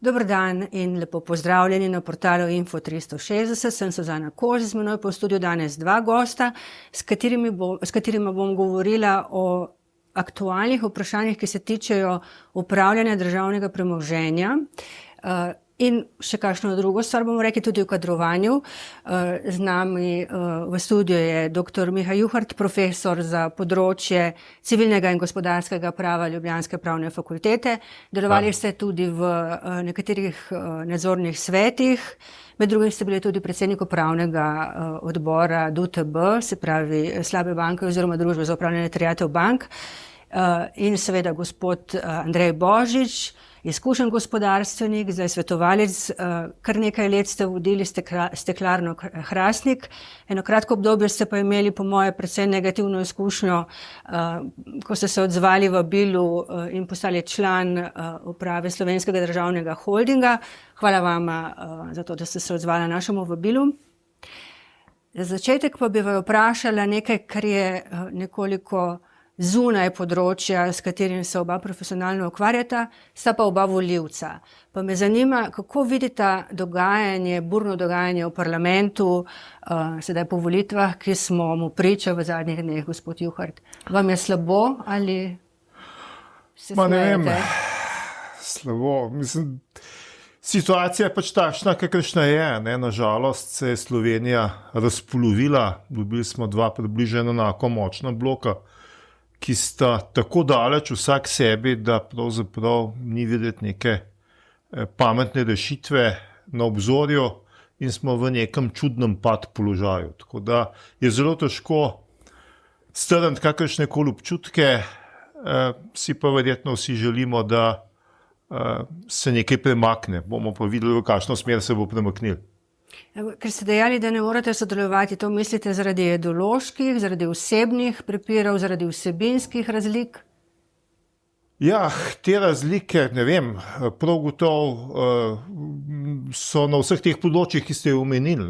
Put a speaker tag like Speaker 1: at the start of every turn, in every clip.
Speaker 1: Dober dan in lepo pozdravljeni na portalu Info 360. Sem Suzana Kož, z menoj pa v studiu danes dva gosta, s katerima bom govorila o aktualnih vprašanjih, ki se tičejo upravljanja državnega premoženja. In še kakšno drugo stvar bomo rekli tudi o kadrovanju. Z nami v studiu je dr. Miha Juhart, profesor za področje civilnega in gospodarskega prava Ljubljanske pravne fakultete. Delovali ste tudi v nekaterih nadzornih svetih. Med drugim ste bili tudi predsednik upravnega odbora DUTB, se pravi slabe banke oziroma Družbe za upravljanje terjatev bank. In seveda gospod Andrej Božič, izkušen gospodarstvenik, zdaj svetovalec, kar nekaj let ste vodili steklarno Hrastnik. Eno kratko obdobje ste pa imeli po moje predvsem negativno izkušnjo, ko ste se odzvali vabilu in postali član uprave Slovenskega državnega holdinga. Hvala vam za to, da ste se odzvali našemu vabilu. Za začetek pa bi vas vprašala nekaj, kar je nekoliko zunaj področja, s katerim se oba profesionalno ukvarjata, sta pa oba volivca. Pa me zanima, kako vidita dogajanje, burno dogajanje v parlamentu, sedaj po volitvah, ki smo mu priča v zadnjih dneh, gospod Juhart. Vam je slabo ali se smejete?
Speaker 2: Ne vem, slabo. Mislim, situacija je pač takšna, kakršna je. Nažalost se je Slovenija razpolovila. Dobili smo dva približno enako močna bloka, ki sta tako daleč vsak sebi, da pravzaprav ni videti neke pametne rešitve na obzorju in smo v nekem čudnem pad položaju. Tako da je zelo težko strniti kakršnekoli občutke, si pa verjetno vsi želimo, da se nekaj premakne. Bomo pa videli, v kakšno smer se bo premaknil.
Speaker 1: Ker ste dejali, da ne morete sodelovati, to mislite zaradi ideoloških, zaradi osebnih prepirov, zaradi vsebinskih razlik?
Speaker 2: Ja, te razlike, ne vem, prav gotovo so na vseh teh področjih, ki ste jo omenili.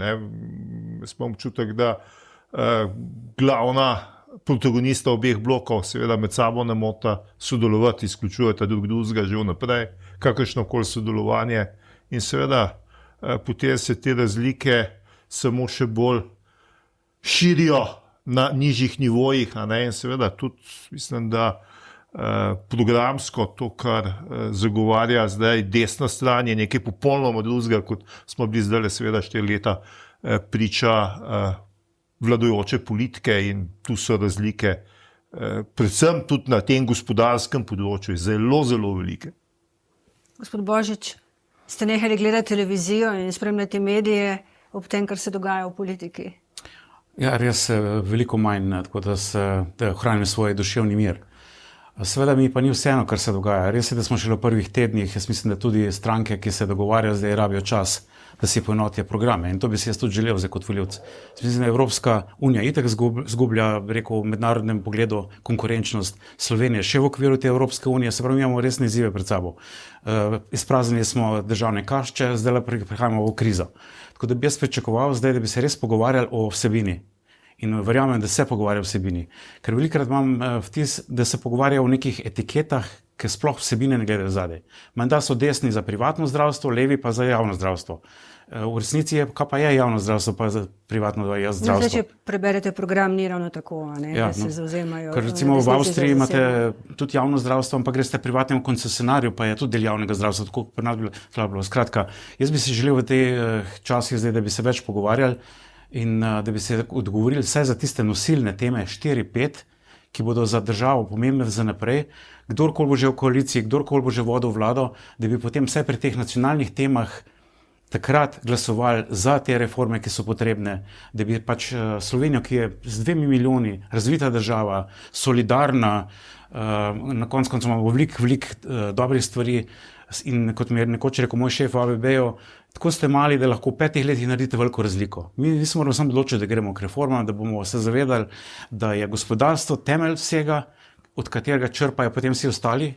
Speaker 2: Jaz imam občutek, da glavna protagonista obeh blokov seveda med sabo ne morata sodelovati, izključujeta drug drugega že vnaprej, kakršnokoli sodelovanje in seveda potem se te razlike samo še bolj širijo na nižjih nivojih, in seveda tudi mislim, da programsko to, kar zagovarja zdaj desna stran, je nekaj popolnoma drugega, kot smo bili zdaj seveda 4 leta priča vladajoče politike in tu so razlike, predvsem tudi na tem gospodarskem področju, zelo, zelo velike.
Speaker 1: Gospod Božič, ste nehali gledati televizijo in spremljati medije ob tem, kar se dogaja v politiki?
Speaker 3: Ja, res veliko manj, tako da ohranim svoj duševni mir. Seveda mi pa ni vseeno, kar se dogaja. Res je, da smo šele v prvih tednih, jaz mislim, da tudi stranke, ki se dogovarjajo, zdaj rabijo čas, da si poenotijo programe. In to bi si jaz tudi želel zdaj kot volivec. Mislim, da Evropska unija itak zgublja, v mednarodnem pogledu konkurenčnost Slovenije. Še v okviru te Evropske unije, se pravi, imamo resne izzive pred sabo. Izpraznili smo državne kašče, zdaj prihajamo v krizo. Tako da bi jaz pričakoval zdaj, da bi se res pogovarjali o vsebini. In verjamem, da se pogovarja o vsebini. Ker velikokrat imam vtis, da se pogovarja o nekih etiketah, ki sploh vsebine ne gledajo zadaj. Menda so desni za privatno zdravstvo, levi pa za javno zdravstvo. V resnici je, kaj pa je javno zdravstvo, pa za privatno zdravstvo.
Speaker 1: Zdaj, če preberete program, ni ravno tako, da se zavzemajo.
Speaker 3: Ker recimo v Avstriji imate tudi javno zdravstvo, ampak greste privatnemu koncesionarju, pa je tudi del javnega zdravstva, tako pri nas bi bilo. Skratka, jaz bi si želel v teh časih zdaj, da bi se več pogovarjali in da bi se odgovorili vsaj za tiste nosilne teme 4-5, ki bodo za državo pomembne za naprej, kdorkoli bo že v koaliciji, kdorkoli bo že vodil vlado, da bi potem vsaj pri teh nacionalnih temah takrat glasovali za te reforme, ki so potrebne, da bi pač Slovenijo, ki je z 2 milijoni razvita država, solidarna, na koncu imamo veliko dobrih stvari in kot mi je nekoč rekel moj šef v ABB-ju, tako ste mali, da lahko v 5 letih naredite veliko razliko. Mi se moramo samo odločiti, da gremo k reformam, da bomo se zavedali, da je gospodarstvo temelj vsega, od katerega črpajo potem vsi ostali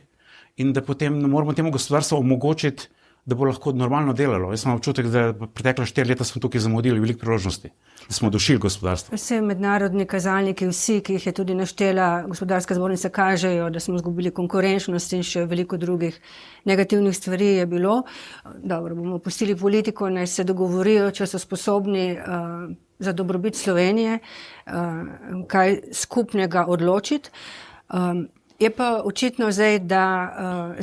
Speaker 3: in da potem moramo temu gospodarstvu omogočiti, da bo lahko normalno delalo. Jaz imam občutek, da pretekla 4 leta smo tukaj zamudili veliko priložnosti, da smo dušili gospodarstvo.
Speaker 1: Vse mednarodni kazalniki, vsi, ki jih je tudi naštela Gospodarska zbornica, kažejo, da smo izgubili konkurenčnost in še veliko drugih negativnih stvari je bilo. Dobro, bomo pustili politiko, naj se dogovorijo, če so sposobni za dobrobit Slovenije kaj skupnega odločiti. Je pa očitno zdaj, da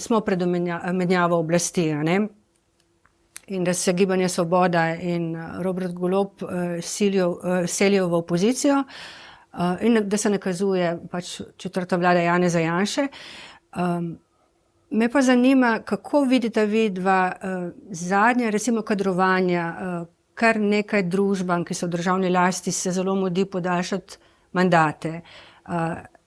Speaker 1: smo pred menjavo oblasti, ne? In da se Gibanje Svoboda in Robert Golob selijo v opozicijo in da se nakazuje pač četrta vlada Janeza Janše. Me pa zanima, kako vidite vi dva zadnja, recimo kadrovanja, kar nekaj družbam, ki so v državni lasti, se zelo mudi podaljšati mandate.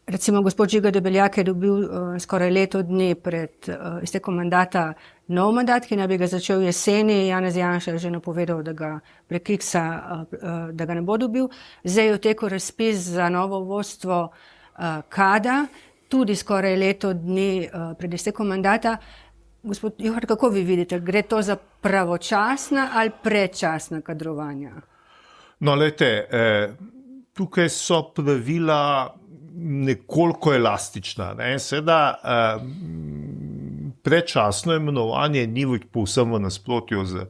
Speaker 1: Recimo gospod Žiga Debeljak je dobil skoraj leto dni pred iztekom mandata nov mandat, ki naj bi ga začel jeseni. Janez Janša je že napovedal, da ga prekiksa, da ga ne bo dobil. Zdaj je v teku razpis za novo vodstvo KAD-a, tudi skoraj leto dni pred iztekom mandata. Gospod Juhar, kako vi vidite, gre to za pravočasna ali predčasna kadrovanja?
Speaker 2: No, lejte, tukaj so pravila nekoliko elastična. Ne? Seveda, predčasno imenovanje ni povsem v nasprotju z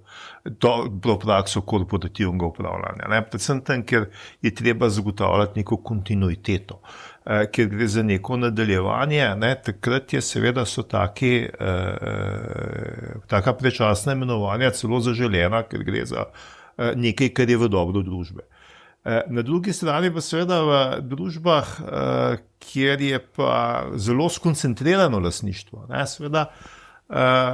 Speaker 2: dobro prakso korporativnega upravljanja. Ne? Predvsem tam, ker je treba zagotavljati neko kontinuiteto, ker gre za neko nadaljevanje. Ne? Takrat je seveda so taka predčasna imenovanja celo zaželena, ker gre za nekaj, kar je v dobro družbe. Na drugi strani pa seveda v družbah, kjer je pa zelo skoncentrirano lastništvo, ne, seveda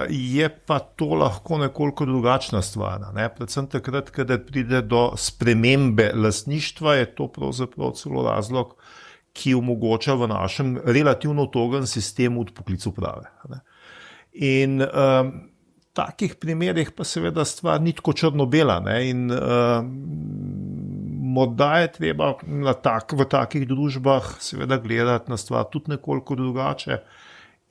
Speaker 2: je pa to lahko nekoliko drugačna stvar. Ne. Predvsem takrat, kadar pride do spremembe lastništva, je to pravzaprav celo razlog, ki omogoča v našem relativno togem sistemu odpoklic uprave. Ne. In takih primerih pa seveda stvar ni tako črno-bela, ne, in morda je treba v takih družbah seveda gledati na stvar tudi nekoliko drugače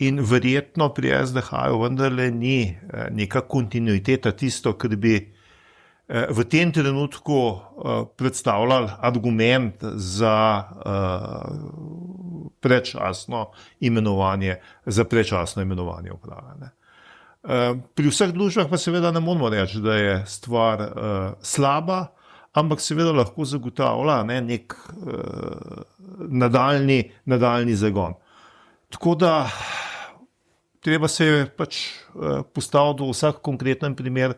Speaker 2: in verjetno pri SDH-ju vendarle ni neka kontinuiteta tisto, kar bi v tem trenutku predstavljali argument za predčasno imenovanje uprave. Ne. Pri vseh družbah pa seveda ne moramo reči, da je stvar slaba, ampak seveda lahko zagotavlja nek nadaljni zagon. Tako da treba se je pač postaviti v vsak konkreten primer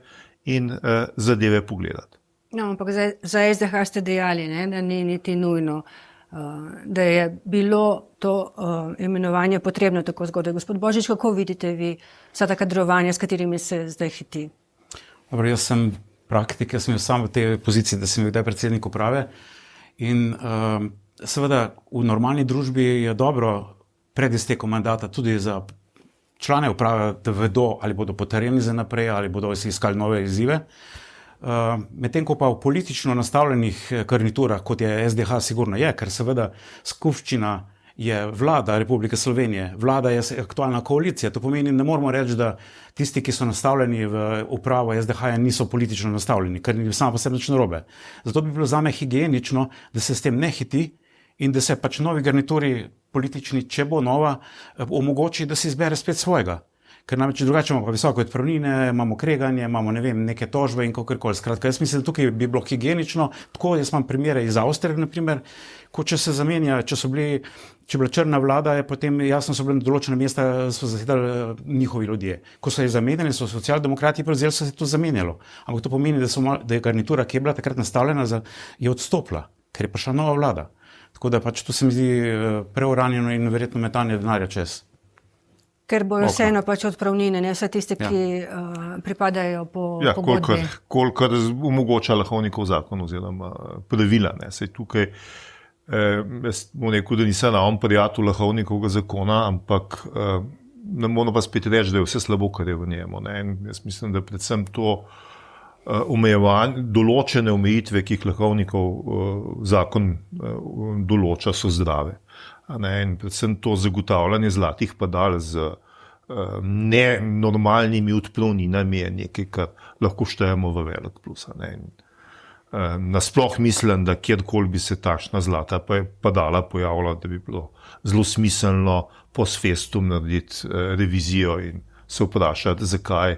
Speaker 2: in zadeve pogledati.
Speaker 1: No, ampak za SDH ste dejali, ne, da ni niti nujno, da je bilo to imenovanje potrebno tako zgodaj. Gospod Božič, kako vidite vi vsa ta kadrovanja, s katerimi se zdaj hiti?
Speaker 3: Dobro, jaz sem praktik, jaz sem sam v tej poziciji, da sem kdaj predsednik uprave in seveda v normalni družbi je dobro pred iztekom mandata tudi za člane uprave, da vedo, ali bodo potrjeni za naprej, ali bodo si iskali nove izzive. Medtem ko pa v politično nastavljenih garniturah, kot je SDH, sigurno je, ker seveda skupščina je vlada Republike Slovenije, vlada je aktualna koalicija. To pomeni, ne moramo reči, da tisti, ki so nastavljeni v upravo SDH-ja, niso politično nastavljeni, ker ni samo posebno nič narobe. Zato bi bilo zame higienično, da se s tem ne hiti in da se pač novi garnituri politični, če bo nova, omogoči, da si izbere spet svojega. Ker namreč drugače imamo pa visoke odpravnine, imamo kreganje, imamo neke tožbe in kakorkoli. Skratka, jaz mislim, da tukaj bi bilo higienično. Tako, jaz imam primere iz Avstrije, na primer, ko če se zamenja, če je bila črna vlada, je potem jasno so bile na določene mesta, so zasedali njihovi ljudje. Ko so je zamenjali, so socialdemokrati prevzeli, so se to zamenjalo. Ampak to pomeni, da je garnitura, ki je bila takrat nastavljena, je odstopila, ker je prišla nova vlada. Tako da pač to se mi zdi preuranjeno in verjetno metanje denarja čez.
Speaker 1: Ker bojo vseeno pač odpravnine, ne vse tiste, ki pripadajo po pogodbi.
Speaker 2: Kolikor omogoča Lahovnikov zakon oziroma pravila. Saj tukaj, jaz bom rekel, da nisem naon prijatelj Lahovnikovega zakona, ampak ne moramo pa spet reči, da je vse slabo, kar je v njemu. Jaz mislim, da predvsem to določene omejitve, ki jih Lahovnikov zakon določa, so zdrave. In predvsem to zagotavljanje zlatih padal z nenormalnimi odpravninami je nekaj, kar lahko štejemo v velik plus. Nasploh mislim, da kjerkoli bi se takšna zlata padala pojavila, da bi bilo zelo smiselno post festum narediti revizijo in se vprašati, zakaj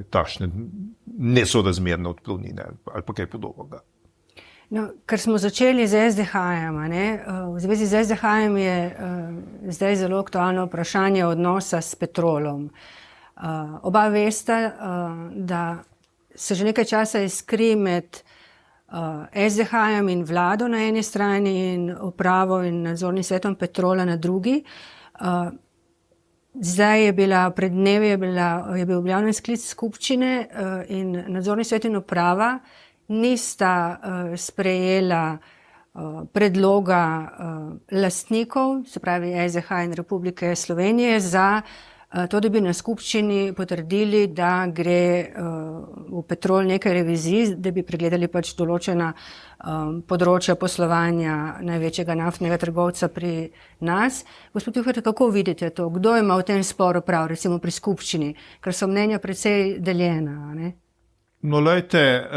Speaker 2: takšne nesorazmerne odpravnine ali pa kaj podobnega.
Speaker 1: No, ker smo začeli z SDH-jem, v zvezi z SDH-jem je zdaj zelo aktualno vprašanje odnosa s Petrolom. Oba veste, da se že nekaj časa iskri med SDH-jem in vlado na eni strani in upravo in nadzornim svetom Petrola na drugi. Zdaj pred dnevi je bil objavljen sklic skupščine in nadzorni svet in uprava nista sprejela predloga lastnikov, se pravi SDH in Republike Slovenije, za to, da bi na skupščini potrdili, da gre v Petrol nekaj revizij, da bi pregledali pač določena področja poslovanja največjega naftnega trgovca pri nas. Gospod Juhar, kako vidite to? Kdo ima v tem sporu prav, recimo pri skupščini? Ker so mnenja precej deljena, ne?
Speaker 2: No, lejte,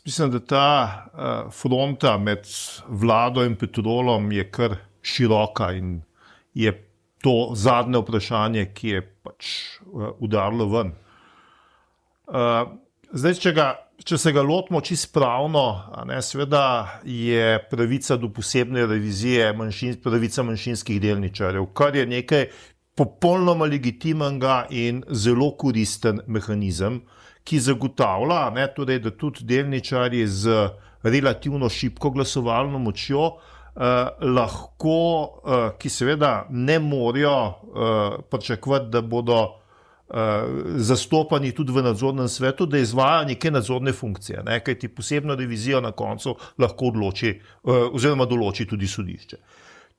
Speaker 2: mislim, da ta fronta med vlado in Petrolom je kar široka in je to zadnje vprašanje, ki je pač udarilo ven. Zdaj, če se ga lotimo čisto pravno, seveda je pravica do posebne revizije pravica manjšinskih delničarjev, kar je nekaj popolnoma legitimnega in zelo koristen mehanizem, ki zagotavlja, torej, da tudi delničarji z relativno šibko glasovalno močjo lahko, ki seveda ne morejo pričakovati, da bodo zastopani tudi v nadzornem svetu, da izvajajo neke nadzorne funkcije, kajti posebno revizijo na koncu lahko odloči oziroma določi tudi sodišče.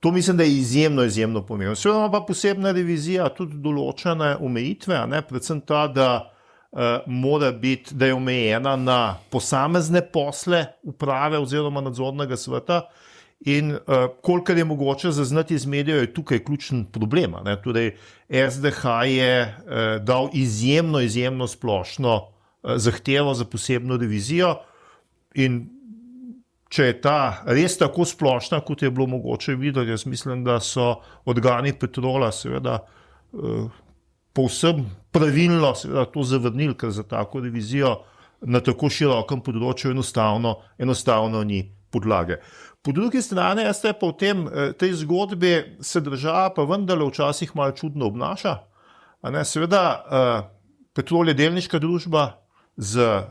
Speaker 2: To mislim, da je izjemno pomembno. Seveda pa posebna revizija tudi določene omejitve, predvsem ta, da mora biti, da je omejena na posamezne posle uprave oziroma nadzornega sveta in kolikor je mogoče zaznati iz medijev, je tukaj ključen problem. Torej, SDH je dal izjemno splošno zahtevo za posebno revizijo in če je ta res tako splošna, kot je bilo mogoče videti, jaz mislim, da so organi Petrola seveda povsem pravilno seveda to zavrnili, ker za tako revizijo na tako širokem področju enostavno ni podlage. Po drugi strani, pa v tej zgodbi se država pa vendarle včasih malo čudno obnaša. Seveda, Petrol je delniška družba z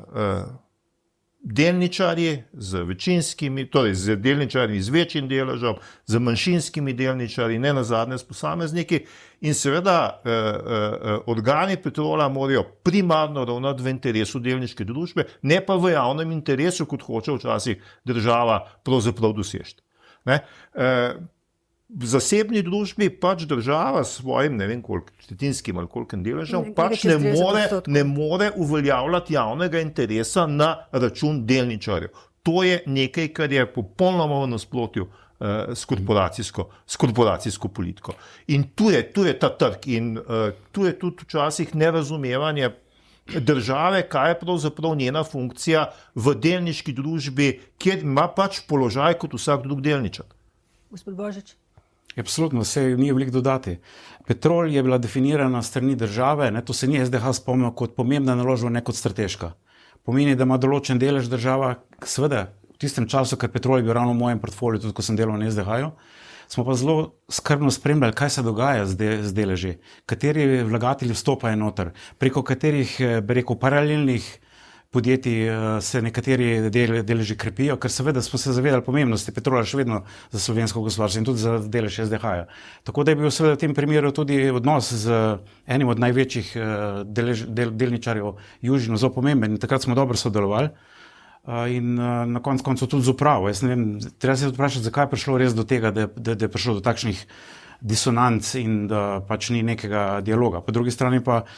Speaker 2: delničarji, z večinskimi, torej z delničarji z večjim deležem, z manjšinskimi delničarji, ne nazadnje s posamezniki in seveda organi Petrola morajo primarno ravnati v interesu delniške družbe, ne pa v javnem interesu, kot hoče včasih država pravzaprav doseči. V zasebni družbi pač država s svojim, ne vem koliko, tretjinskim ali kolikim deležem, pač ne more uveljavljati javnega interesa na račun delničarjev. To je nekaj, kar je popolnoma v nasprotju s korporacijsko politiko. In tu je ta trg in tu je tudi včasih nerazumevanje države, kaj je pravzaprav njena funkcija v delniški družbi, kjer ima pač položaj kot vsak drug delničar.
Speaker 1: Gospod Božič.
Speaker 3: Absolutno, vse ni veliko dodati. Petrol je bila definirana strani države, to se ni SDH spomnil kot pomembna naložba, ne kot strateška. Pomeni, da ima določen delež država, seveda, v tistem času, ker Petrol je bil ravno v mojem portfoliju, tudi ko sem delal na SDH-ju, smo pa zelo skrbno spremljali, kaj se dogaja z deleži, kateri vlagatelji vstopajo noter, preko katerih, bi rekel, paralelnih podjetij se nekateri deleži krepijo, ker seveda smo se zavedali pomembnosti Petrola še vedno za slovensko gospodarstvo in tudi za delež SDH-ja. Tako da je bil seveda v tem primeru tudi odnos z enim od največjih delničarjev Južino zelo pomemben in takrat smo dobro sodelovali in na koncu tudi z upravo. Jaz ne vem, treba se vprašati, zakaj je prišlo res do tega, da je prišlo do takšnih disonanc in da pač ni nekega dialoga. Po drugi strani pa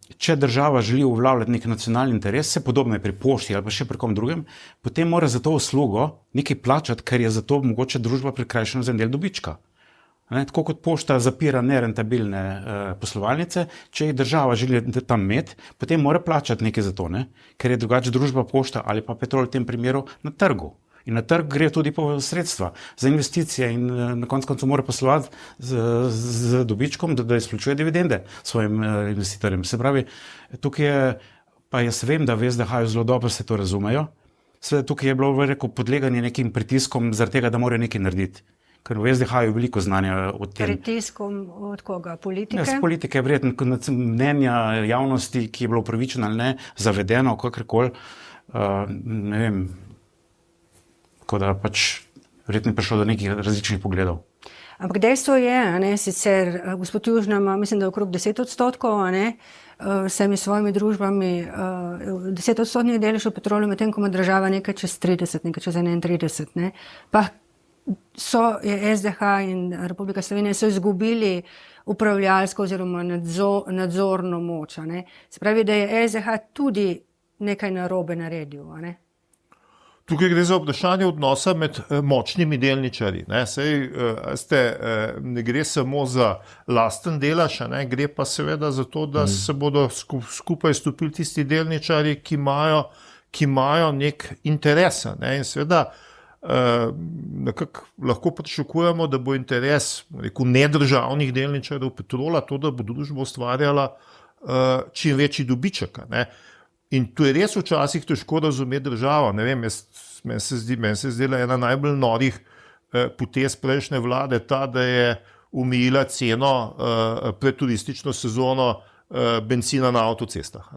Speaker 3: če država želi uveljavljati nek nacionalni interes, se podobno je pri pošti ali pa še pri kom drugem, potem mora za to uslugo nekaj plačati, ker je za to mogoče družba prikrajšana za en del dobička. Tako kot pošta zapira nerentabilne poslovalnice, če jih država želi tam imeti, potem mora plačati nekaj za to, ker je drugače družba pošta ali pa Petrol v tem primeru na trgu. In na trg gre tudi po sredstva za investicije in na koncu mora poslovati z dobičkom, da izplačuje dividende svojim investitorjem. Se pravi, tukaj je, pa jaz vem, da v SDH-ju zelo dobro se to razumejo, seveda tukaj je bilo podleganje nekim pritiskom zaradi tega, da morajo nekaj narediti. Ker v SDH-ju veliko znanja o tem.
Speaker 1: Pritiskom od koga? Politike?
Speaker 3: Z politike, verjetno mnenja javnosti, ki je bilo upravičeno ali ne, zavedeno, kakorkoli, ne vem, tako da verjetno je prišlo do nekih različnih pogledov.
Speaker 1: Ampak dejstvo je, sicer gospod Južna ima, mislim, da okrog 10%, vsemi svojimi družbami, 10% delež v Petrolu, medtem ko ima država nekaj čez 30, nekaj čez 31, pa je SDH in Republika Slovenija so izgubili upravljalsko oziroma nadzorno moč. Se pravi, da je SDH tudi nekaj narobe naredil.
Speaker 2: Tukaj gre za vprašanje odnosa med močnimi delničarji. Ne gre samo za lasten delež, gre pa seveda za to, da se bodo skupaj stopili tisti delničarji, ki imajo nek interes. In seveda nekako lahko pričakujemo, da bo interes nedržavnih delničarjev Petrola to, da bo družba ustvarjala čim večji dobiček. In tu je res včasih težko razumeti državo. Ne vem, meni se zdela ena najbolj norih potez prejšnje vlade ta, da je omejila ceno pred turistično sezono bencina na avtocestah.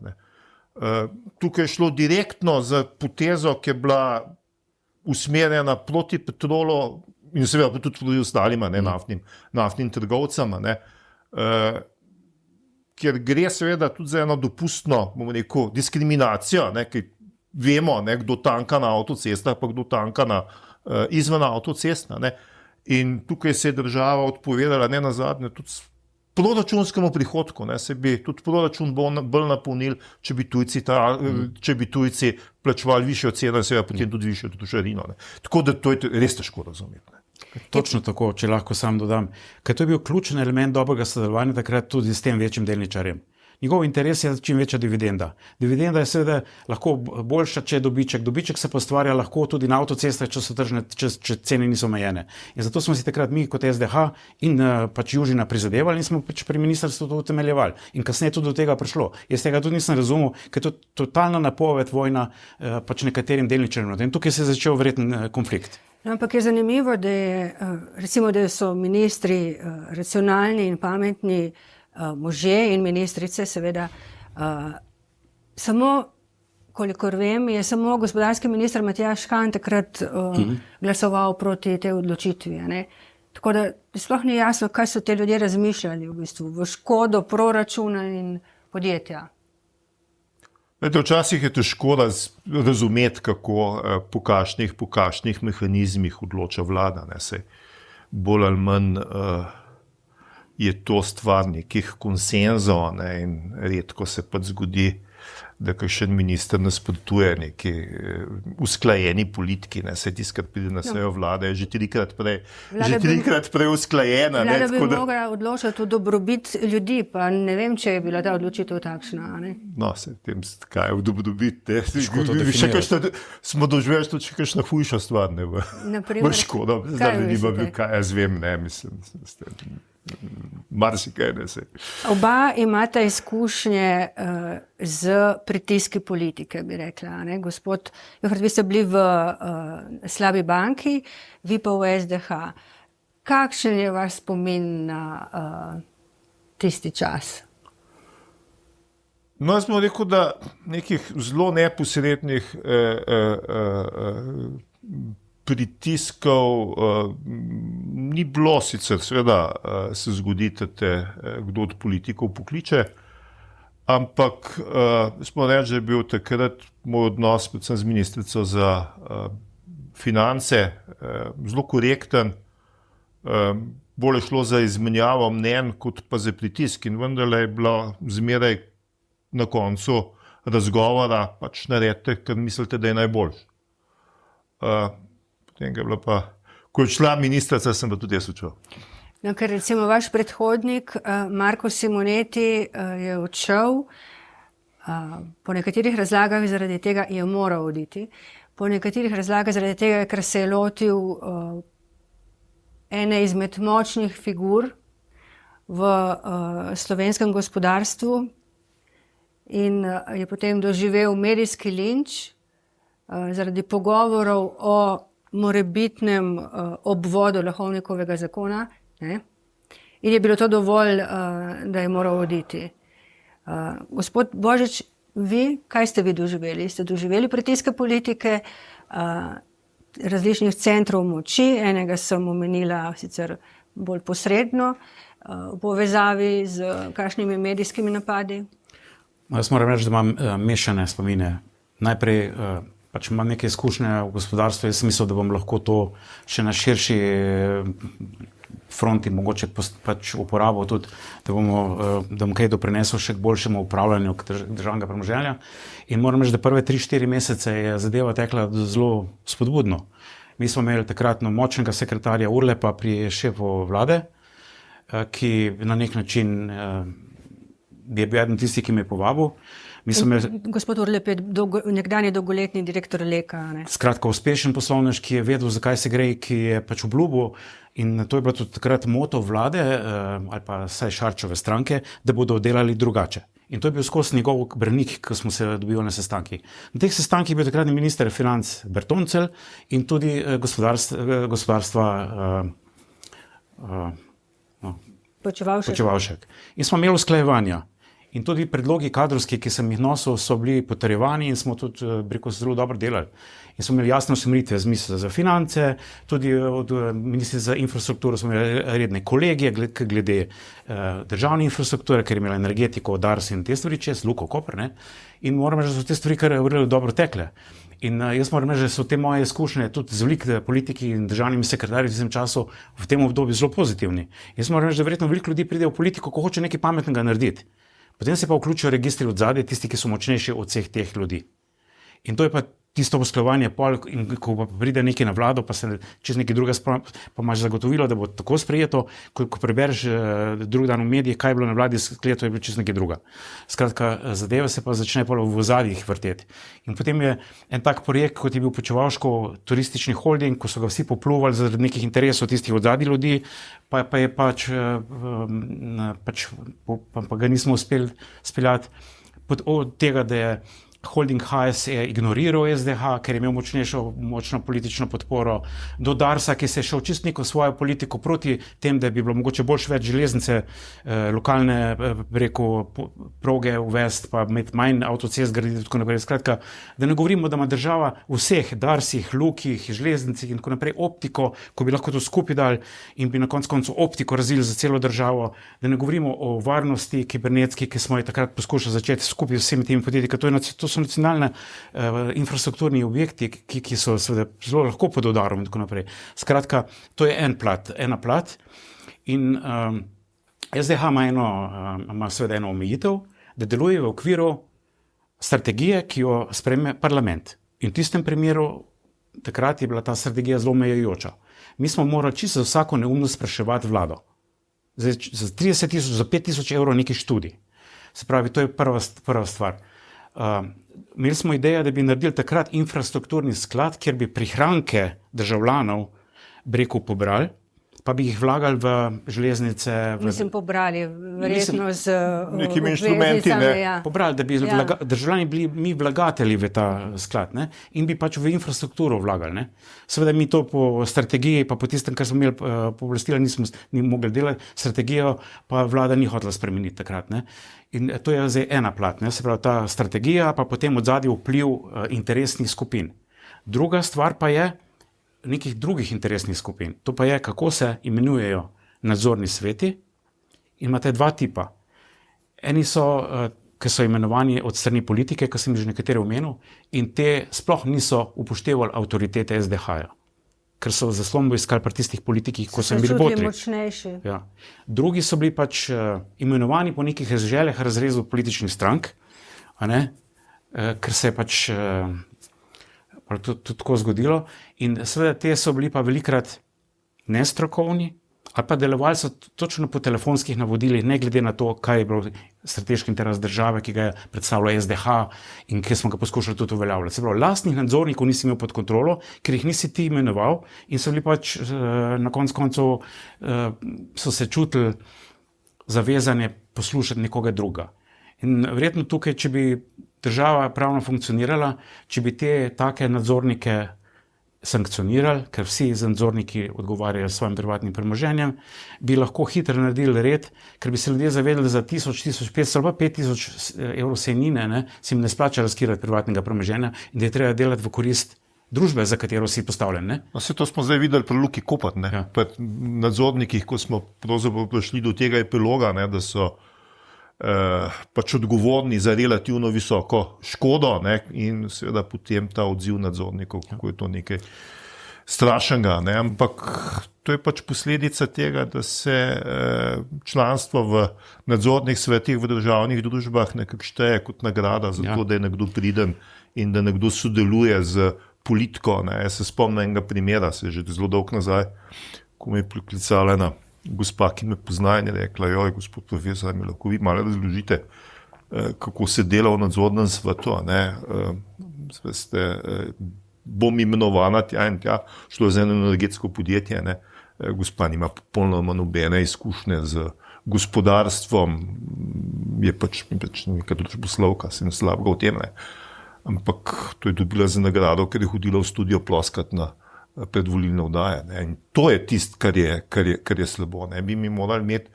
Speaker 2: Tukaj je šlo direktno za potezo, ki je bila usmerjena proti Petrolu in seveda tudi proti ostalima naftnim trgovcem, ker gre seveda tudi za eno dopustno, bomo rekel, diskriminacijo, ki vemo, kdo tanka na avtocestah, pa kdo tanka izven avtocest. In tukaj se je država odpovedala nenazadnje tudi proračunskemu prihodku, se bi tudi proračun bolj napolnil, če bi tujci plačevali višjo ceno in seveda potem tudi višjo trošarino. Tako da to je res težko razumeti.
Speaker 3: Točno tako, če lahko sam dodam. Ker to je bil ključen element dobrega sodelovanja takrat tudi s tem večjim delničarjem. Njegov interes je čim večja dividenda. Dividenda je seveda lahko boljša, če je dobiček. Dobiček se postvarja lahko tudi na avtocestah, če so tržne, če cene niso omejene. In zato smo si takrat mi kot SDH in Južina prizadevali in smo pri ministrstvu to utemeljevali. In kasneje tudi do tega prišlo. Jaz tega tudi nisem razumel, ker je to totalna napoved vojna nekaterim delničarjem. In tukaj se je začel verjetno konflikt.
Speaker 1: No, ampak je zanimivo, da so ministri racionalni in pametni možje in ministrice, seveda, samo, kolikor vem, je samo gospodarski minister Matjaž Han takrat glasoval proti tej odločitvi. Tako da sploh ni jasno, kaj so te ljudje razmišljali v bistvu, v škodo proračuna in podjetja.
Speaker 2: Včasih je težko razumeti, kako po kakšnih mehanizmih odloča vlada. Bolj ali manj je to stvar nekih konsenzov in redko se zgodi, da kakšen minister nasprotuje neki usklajeni politiki. Saj tiskrat pride na sejo vlade, je že trikrat prej usklajena.
Speaker 1: Vlada bi mogla odločati v dobrobit ljudi, pa ne vem, če je bila ta odločitev takšna.
Speaker 2: No, se tem kaj v dobrobit. Smo doživeli tudi še kakšna hujša stvar. V škodo, zdaj ni bil kaj, jaz vem, mislim. Marsikaj ne se.
Speaker 1: Oba imata izkušnje z pritiski politike, bi rekla. Gospod Juhart, vi ste bili v slabi banki, vi pa v SDH. Kakšen je vaš spomin na tisti čas?
Speaker 2: No, jaz bom rekel, da nekih zelo neposrednih pritiskov ni bilo, sicer seveda se zgodi, da kdo od politikov pokliče, ampak smo reči, da je bil takrat moj odnos predvsem z ministrico za finance zelo korekten, bolj je šlo za izmenjavo mnenj kot pa za pritisk in vendarle je bilo zmeraj na koncu razgovora naredite, kar mislite, da je najboljše. Potem je bilo pa, ko je šla ministrica, sem pa tudi jaz učil.
Speaker 1: No, ker recimo vaš predhodnik, Marko Simoneti, je odšel, po nekaterih razlagah zaradi tega je moral oditi, po nekaterih razlagah zaradi tega, ker se je lotil ene izmed močnih figur v slovenskem gospodarstvu in je potem doživel medijski linč zaradi pogovorov o morebitnem obvodu Lahovnikovega zakona, ne? In je bilo to dovolj, da je moral oditi. Gospod Božič, vi, kaj ste vi doživeli? Ste doživeli pritiske politike, različnih centrov moči, enega sem omenila sicer bolj posredno, v povezavi z kakšnimi medijskimi napadi?
Speaker 3: Jaz moram reči, da imam mešane spomine. Najprej pač imam neke izkušnje v gospodarstvu, jaz sem mislil, da bom lahko to še na širši fronti mogoče pač uporabil tudi, da bom kaj doprinesel še k boljšemu upravljanju državnega premoženja. In moram reči, da prve 3-4 mesece je zadeva tekla zelo spodbudno. Mi smo imeli takratno močnega sekretarja Urlepa pri šefu vlade, ki na nek način je bil eden tisti, ki me je povabil.
Speaker 1: Gospod Urlep je nekdanji dolgoletni direktor Leka. Ne?
Speaker 3: Skratka, uspešen poslovnež, ki je vedel, zakaj se gre, ki je pač obljubil, in to je bilo tudi takrat moto vlade ali pa saj Šarčeve stranke, da bodo delali drugače. In to je bil skozi njegov branik, ko smo se dobivali na sestankih. Na teh sestankih je bil takratni minister financ Bertoncelj in tudi gospodarstva Počivalšek. In smo imeli usklajevanja. In tudi predlogi kadrovski, ki sem jih nosil, so bili potrjevani in smo tudi, zelo dobro delali. In smo imeli jasne usmeritve z ministra za finance, tudi od ministra za infrastrukturo smo imeli redne kolegije glede državne infrastrukture, ker je imela energetiko, Dars in te stvari čez, Luko Koper, ne? In moram reči, da so te stvari kar dobro tekle. In jaz moram reči, da so te moje izkušnje tudi z veliko politiki in državnimi sekretarji v tem času, v tem obdobju zelo pozitivni. Jaz moram reči, da verjetno veliko ljudi pride v politiko, ko hoče nekaj pametnega narediti. Potem se pa vključijo registri od zadaj, tisti, ki so močnejši od vseh teh ljudi. In to je pa tisto usklajevanje, in ko pa pride nekaj na vlado, pa se čez nekaj druga pa imaš zagotovilo, da bo tako sprejeto, ko prebereš drug dan v mediji, kaj je bilo na vladi skleto, je bilo čez nekaj druga. Skratka, zadeve se pa začne pa v ozadjih vrteti. In potem je en tak projekt, kot je bil Počivalškov turistični holding, ko so ga vsi popluvali zaradi nekih interesov tistih od zadaj ljudi, pa je pač ga nismo uspeli speljati od tega, da je Holding HS je ignoriral SDH, ker je imel močno politično podporo, do Darsa, ki se je šel čisto neko svojo politiko proti tem, da bi bilo mogoče več železnice, lokalne proge uvesti, pa imeti manj avtocest graditi in tako naprej. Skratka, da ne govorimo, da ima država vseh Darsih, Lukih, železnicih in tako naprej optiko, ko bi lahko to skupaj dali in bi na koncu optiko razvili za celo državo, da ne govorimo o varnosti kibernetski, ki smo jo takrat poskušali začeti skupaj z vsemi temi podjetji, to so nacionalne infrastrukturni objekti, ki so seveda zelo lahko pod udarom in tako naprej. Skratka, to je ena plat in SDH ima seveda eno omejitev, da deluje v okviru strategije, ki jo sprejme parlament. In v tistem primeru takrat je bila ta strategija zelo omejujoča. Mi smo morali čisto za vsako neumnost spraševati vlado. Za 30 000, za 5 000 evrov neki študij. Se pravi, to je prva stvar. Imeli smo idejo, da bi naredili takrat infrastrukturni sklad, kjer bi prihranke državljanov pobrali, pa bi jih vlagali v železnice.
Speaker 1: Pobrali, verjetno z
Speaker 2: nekimi inštrumenti.
Speaker 3: Pobrali, da bi državljani bili mi vlagatelji v ta sklad, ne? In bi pač v infrastrukturo vlagali. Ne? Seveda mi to po strategiji, pa po tistem, kar smo imeli pooblastila, nismo mogli delati, strategijo pa vlada ni hotela spremeniti takrat. Ne? In to je zdaj ena plat, ne? Se pravi ta strategija, pa potem odzadaj vpliv interesnih skupin. Druga stvar pa je nekih drugih interesnih skupin. To pa je, kako se imenujejo nadzorni sveti in imate dva tipa. Eni so, ki so imenovani od strani politike, ki sem že nekatere omenil, in te sploh niso upoštevali avtoritete SDH-ja, ker so zaslombo iskali pri tistih politikih, ko so bili botri. Ja. Drugi so bili pač imenovani po nekih željah razrezov političnih strank, ker se je pač tudi tako zgodilo. In seveda te so bili pa velikrat nestrokovni ali pa delovali so točno po telefonskih navodilih, ne glede na to, kaj je bilo strateški interes države, ki ga je predstavljal SDH in ki smo ga poskušali tudi uveljavljati. Se pravi, lastnih nadzornikov nisi imel pod kontrolo, ker jih nisi ti imenoval in so bili pač na koncu so se čutili zavezanje poslušati nekoga druga. In verjetno tukaj, če bi država pravno funkcionirala, če bi te take nadzornike sankcionirali, ker vsi nadzorniki odgovarjajo s svojim privatnim premoženjem, bi lahko hitro naredili red, ker bi se ljudje zavedali za 1000, 1500 ali pa 5000 evrov sejnine, se jim ne splača riskirati privatnega premoženja in da je treba delati v korist družbe, za katero si postavljen. Ne?
Speaker 2: Vse to smo zdaj videli pri Luki Koper,
Speaker 3: Ja.
Speaker 2: pri nadzornikih, ko smo pravzaprav prišli do tega epiloga, ne, da so pač odgovorni za relativno visoko škodo, ne, in seveda potem ta odziv nadzornikov, kako je to nekaj strašnega, ne, ampak to je pač posledica tega, da se članstvo v nadzornih svetih v državnih družbah nekako šteje kot nagrada za to, da je nekdo priden in da nekdo sodeluje z politiko. Ne. Jaz se spomnim enega primera, se je že zelo dolgo nazaj, ko me je priklicala ena gospa, ki me pozna in je rekla, joj, gospod profesor, mi lahko vi malo razložite, kako se dela v nadzornem svetu, ne. Veste, bom imenovana tja in tja, šlo je za eno energetsko podjetje, ne. Gospa nima popolnoma nobene izkušnje z gospodarstvom, je pač neka družboslovka, se ne slabega v tem, ne. Ampak to je dobila za nagrado, ker je hodila v studio ploskati na predvolilne vdaje. Ne. In to je tisto, kar je slabo. Ne. Bi mi morali imeti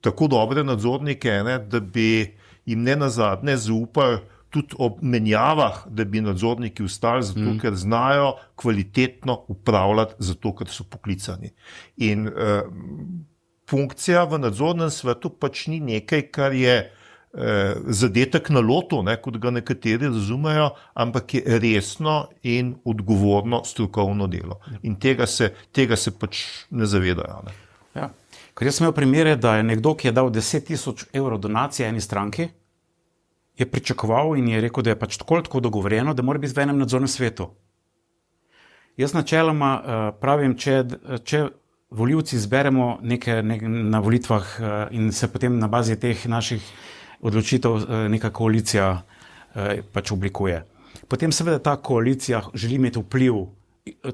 Speaker 2: tako dobre nadzornike, ne, da bi jim ne nazadnje zaupali tudi ob menjavah, da bi nadzorniki ostali, zato ker znajo kvalitetno upravljati, zato ker so poklicani. In funkcija v nadzornem svetu pač ni nekaj, kar je zadetek na lotu, ne, kot ga nekateri razumejo, ampak je resno in odgovorno strokovno delo. In tega se pač ne zavedajo. Ne.
Speaker 3: Ja. Ker jaz sem imel primere, da je nekdo, ki je dal 10 000 evrov donacije eni stranki, je pričakoval in je rekel, da je pač tako dogovorjeno, da mora biti v enem nadzornem svetu. Jaz načeloma pravim, če volivci izberemo na volitvah in se potem na bazi teh naših odločitev neka koalicija pač oblikuje. Potem seveda ta koalicija želi imeti vpliv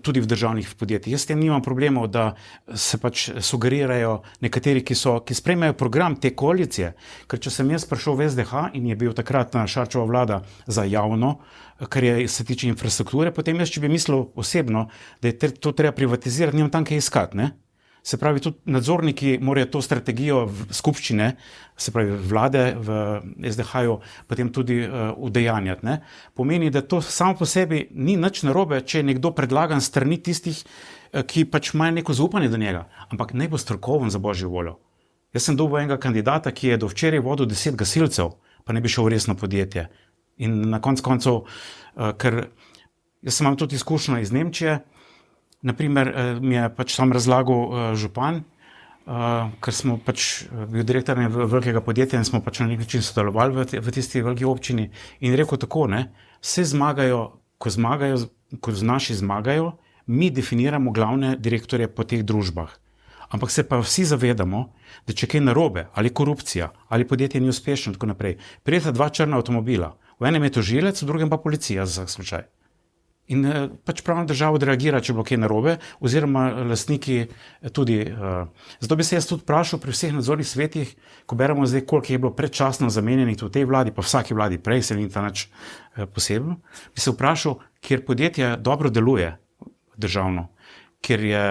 Speaker 3: tudi v državnih podjetjih. Jaz s tem nimam problemov, da se pač sugerirajo nekateri, ki sprejmejo program te koalicije. Ker če sem jaz prišel v SDH in je bil takratna Šarčeva vlada za javno, kar je se tiče infrastrukture, potem jaz, če bi mislil osebno, da je to treba privatizirati, nimam tam kaj iskati, ne? Se pravi, tudi nadzorniki morajo to strategijo skupščine, se pravi vlade v SDH-ju, potem tudi udejanjati. Ne? Pomeni, da to samo po sebi ni nič narobe, če je nekdo predlagan strani tistih, ki pač imajo neko zaupanje do njega, ampak naj bo strokoven za božjo voljo. Jaz sem dobil enega kandidata, ki je do včeraj vodil 10 gasilcev, pa ne bi šel v resno podjetje. In na koncu, ker jaz sem imel tudi izkušnjo iz Nemčije, naprimer, mi je pač sam razlagal župan, ker smo pač bil direktor velikega podjetja in smo pač na nek način sodelovali v tisti veliki občini in rekel tako, ne, vse zmagajo, ko naši zmagajo, mi definiramo glavne direktorje po teh družbah. Ampak se pa vsi zavedamo, da če kaj narobe, ali korupcija, ali podjetje ni uspešno, tako naprej, prijeta 2 črna avtomobila, v enem je tožilec, v drugem pa policija za slučaj. In pač pravna država odreagira, če bo kaj narobe, oziroma lastniki tudi. Zato bi se jaz tudi vprašal pri vseh nadzornih svetih, ko beremo zdaj, koliko je bilo predčasno zamenjenih v tej vladi, pa vsaki vladi prej, se ni ta nič posebno, bi se vprašal, kjer podjetje dobro deluje državno, kjer je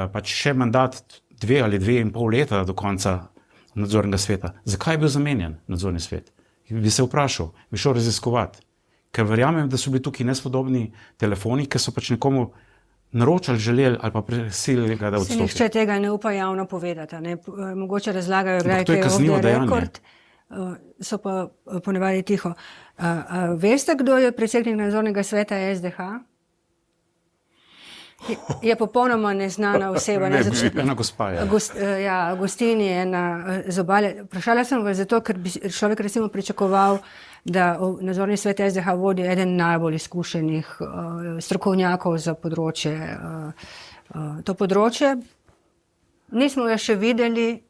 Speaker 3: pač še mandat 2 ali 2,5 leta do konca nadzornega sveta. Zakaj je bil zamenjen nadzorni svet? Bi se vprašal, bi šel raziskovati. Ker verjamem, da so bili tukaj nespodobni telefoni, ki so pač nekomu naročali, želeli ali pa prisilili ga, da odstopi.
Speaker 1: Nihče tega ne upa javno povedati. Ne? Mogoče razlagajo, da
Speaker 3: je kaznivo dejanje.
Speaker 1: So pa ponavadi tiho. Veste, kdo je predsednik nadzornega sveta SDH? Je popolnoma neznana oseba.
Speaker 3: Ena gospa je.
Speaker 1: Agustin je ena z Obale. Vprašala sem ga zato, ker bi človek recimo pričakoval, da nadzorni svet SDH vodi eden najbolj izkušenih strokovnjakov za področje. To področje Nismo jo še videli,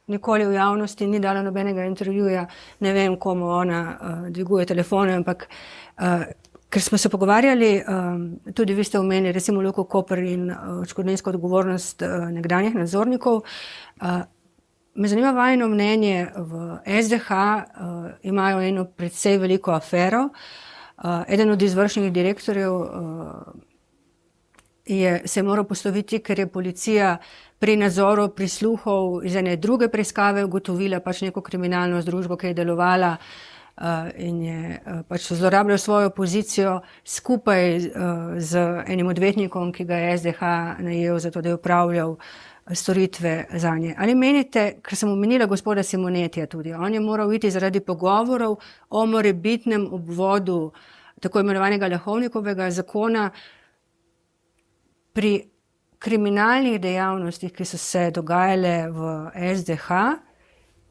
Speaker 1: nikoli v javnosti, ni dala nobenega intervjuja, ne vem, komu ona dviguje telefone, ampak ker smo se pogovarjali, tudi vi ste omenili, recimo Luko Koper in odškodninsko odgovornost nekdanjih nadzornikov, me zanima vajino mnenje. V SDH imajo eno precej veliko afero. Eden od izvršnih direktorjev se je moral posloviti, ker je policija pri nadzoru prisluhov iz ene druge preiskave ugotovila pač neko kriminalno združbo, ki je delovala in je pač zlorabljal svojo pozicijo skupaj z enim odvetnikom, ki ga je SDH najel za to, da je upravljal storitve zanje. Ali menite, ker sem omenila gospoda Simonetija tudi, on je moral iti zaradi pogovorov o morebitnem obvodu tako imenovanega Lahovnikovega zakona pri kriminalnih dejavnostih, ki so se dogajale v SDH,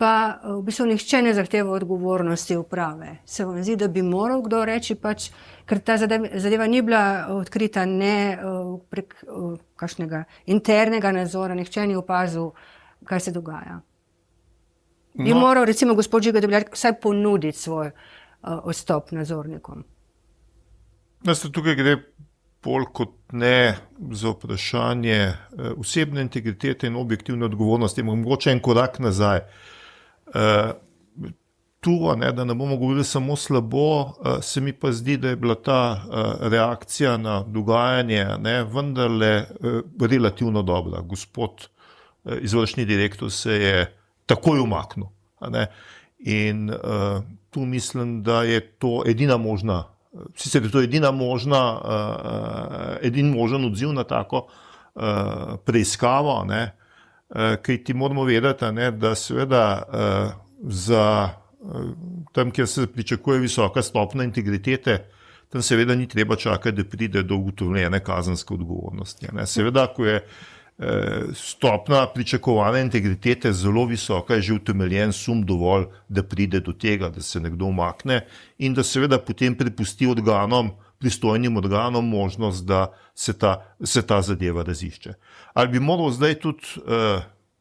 Speaker 1: pa v bistvu nihče ne zahteva odgovornosti uprave. Se vam zdi, da bi moral kdo reči pač, ker ta zadeva ni bila odkrita ne prek kakšnega internega nadzora, nihče ni opazil, kaj se dogaja. Bi moral recimo gospod Žiga Debeljak vsaj ponuditi svoj odstop nadzornikom.
Speaker 2: Tukaj gre bolj kot ne za vprašanje osebne integritete in objektivne odgovornosti. Mogoče en korak nazaj. Tu, da ne bomo govorili samo slabo, se mi pa zdi, da je bila ta reakcija na dogajanje vendarle relativno dobra. Gospod izvršni direktor se je takoj umaknil. In tu mislim, da je to edina možna, sicer je to edin možen odziv na tako preiskavo, kaj ti moramo vedeti, da seveda za tam, kjer se pričakuje visoka stopnja integritete, tam seveda ni treba čakati, da pride do ugotovljene kazenske odgovornosti. Seveda, ko je stopnja pričakovane integritete zelo visoka, je že utemeljen sum dovolj, da pride do tega, da se nekdo umakne in da seveda potem prepusti pristojnim organom možnost, da se ta zadeva razišče. Ali bi moral zdaj tudi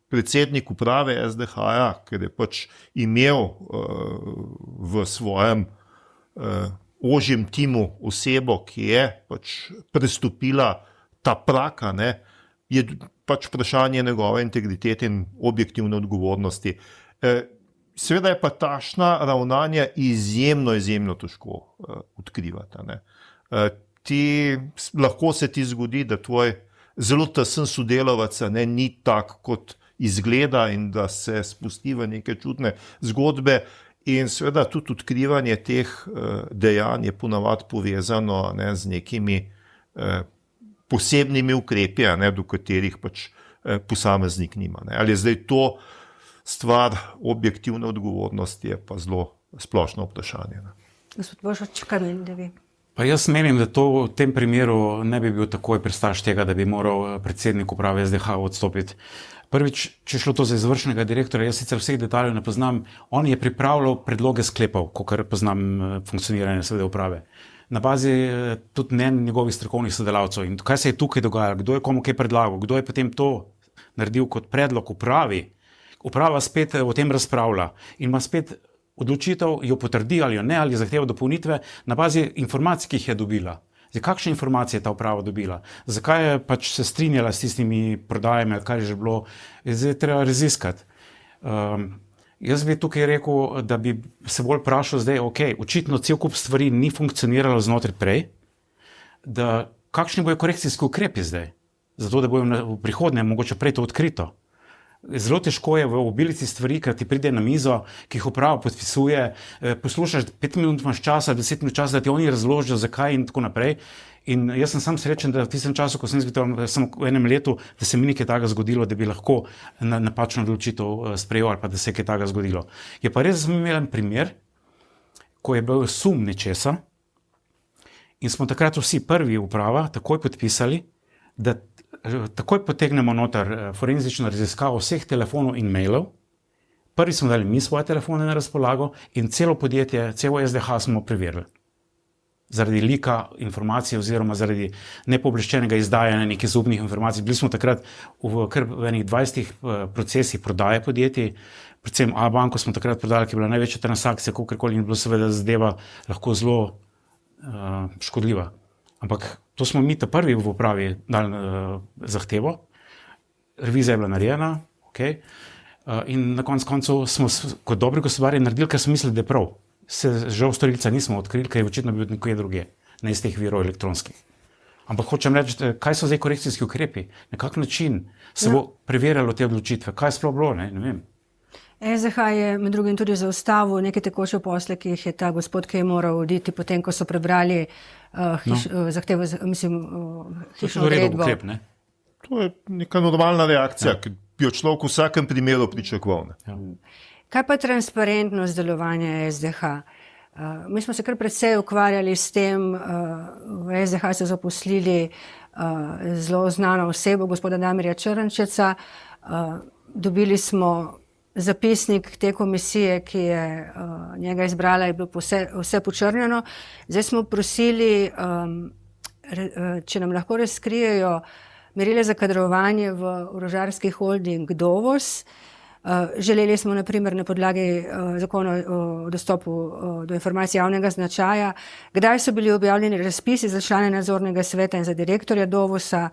Speaker 2: predsednik uprave SDH-ja, ker je pač imel v svojem ožjem timu osebo, ki je pač prestopila ta prak, je pač vprašanje njegove integritete in objektivne odgovornosti. Seveda je pa takšna ravnanja izjemno težko odkrivati. Lahko se ti zgodi, da tvoj zelo tesen sodelavec ni tak, kot izgleda in da se spusti v neke čudne zgodbe. In seveda tudi odkrivanje teh dejanj je ponavadi povezano z nekimi posebnimi ukrepi, do katerih pač posameznik nima. Ali je zdaj to stvar objektivne odgovornosti, je pa zelo splošno vprašanje.
Speaker 1: Gospod Božič, kaj menite vi?
Speaker 3: Pa jaz menim, da to v tem primeru ne bi bil takoj pristaš tega, da bi moral predsednik uprave SDH odstopiti. Prvič, če šlo to za izvršnega direktorja, jaz sicer vseh detaljev ne poznam, on je pripravljal predloge sklepov, kakor poznam funkcioniranje seveda uprave. Na bazi tudi njegovih strokovnih sodelavcev. In kaj se je tukaj dogajalo, kdo je komu kaj predlagal, kdo je potem to naredil kot predlog upravi. Uprava spet o tem razpravlja in ima spet odločitev, jo potrdi ali jo ne, ali zahteva dopolnitve na bazi informacij, ki jih je dobila. Zdaj, kakšne informacije je ta uprava dobila? Zakaj je pač se strinjala s tistimi prodajami, ali kaj je že bilo? Zdaj treba raziskati. Jaz bi tukaj rekel, da bi se bolj vprašal zdaj, očitno cel kup stvari ni funkcioniralo znotraj prej, da kakšni bojo korekcijski ukrepi zdaj, zato da bojo v prihodnje mogoče prej to odkrito. Zelo težko je v obilici stvari, ker ti pride na mizo, ki jih uprava podpisuje, poslušaš 5 minut imaš časa, 10 minut časa, da ti oni razložijo, zakaj in tako naprej. In jaz sem sam srečen, da v tistem času, ko sem izgotoval samo v enem letu, da se mi nekaj takega zgodilo, da bi lahko napačno odločitev sprejel ali pa da se je kaj takega zgodilo. Je pa res imel primer, ko je bil sum nečesa in smo takrat vsi prvi uprava takoj podpisali, da takoj potegnemo noter forenzično raziskavo vseh telefonov in mailov. Prvi smo dali mi svoje telefone na razpolago in celo podjetje, celo SDH smo preverili. zaradi lika informacij oziroma zaradi nepooblaščenega izdajanja nekih zaupnih informacij. Bili smo takrat v enih 20 procesih prodaje podjetij, predvsem A-banko smo takrat prodali, ki je bila največja transakcija, kakorkoli, in bilo seveda zadeva lahko zelo škodljiva. Ampak to smo mi prvi v upravi dali zahtevo, revizija je bila narejena, okay. In na koncu smo kot dobri gospodarji naredili, kar smo mislili, da je prav. Se žal storilca nismo odkrili, ker je očitno bil nekje druge, ne iz teh virov elektronskih. Ampak hočem reči, kaj so zdaj korekcijski ukrepi? Na kak način se bo preverjalo te odločitve? Kaj je sploh bilo? Ne vem.
Speaker 1: SDH je med drugim tudi zaustavil neke tekoče posle, ki jih je ta gospod, ki je moral oditi, potem ko so prebrali zahtevo, hišno odredbo.
Speaker 3: Ukrep, ne?
Speaker 2: To je neka normalna reakcija, ki bi jo človek v vsakem primeru pričakoval.
Speaker 3: Ja.
Speaker 1: Kaj pa transparentnost delovanja SDH? Mi smo se kar precej ukvarjali s tem, v SDH so zaposlili zelo znano osebo, gospoda Damirja Črnčeca. Dobili smo zapisnik te komisije, ki je njega izbrala, je bilo vse počrnjeno. Zdaj smo prosili, če nam lahko razkrijejo merile za kadrovanje v orožarski holding Dovos. Želeli smo na primer na podlagi zakona o dostopu do informacij javnega značaja, kdaj so bili objavljeni razpisi za člane nadzornega sveta in za direktorja Dovosa.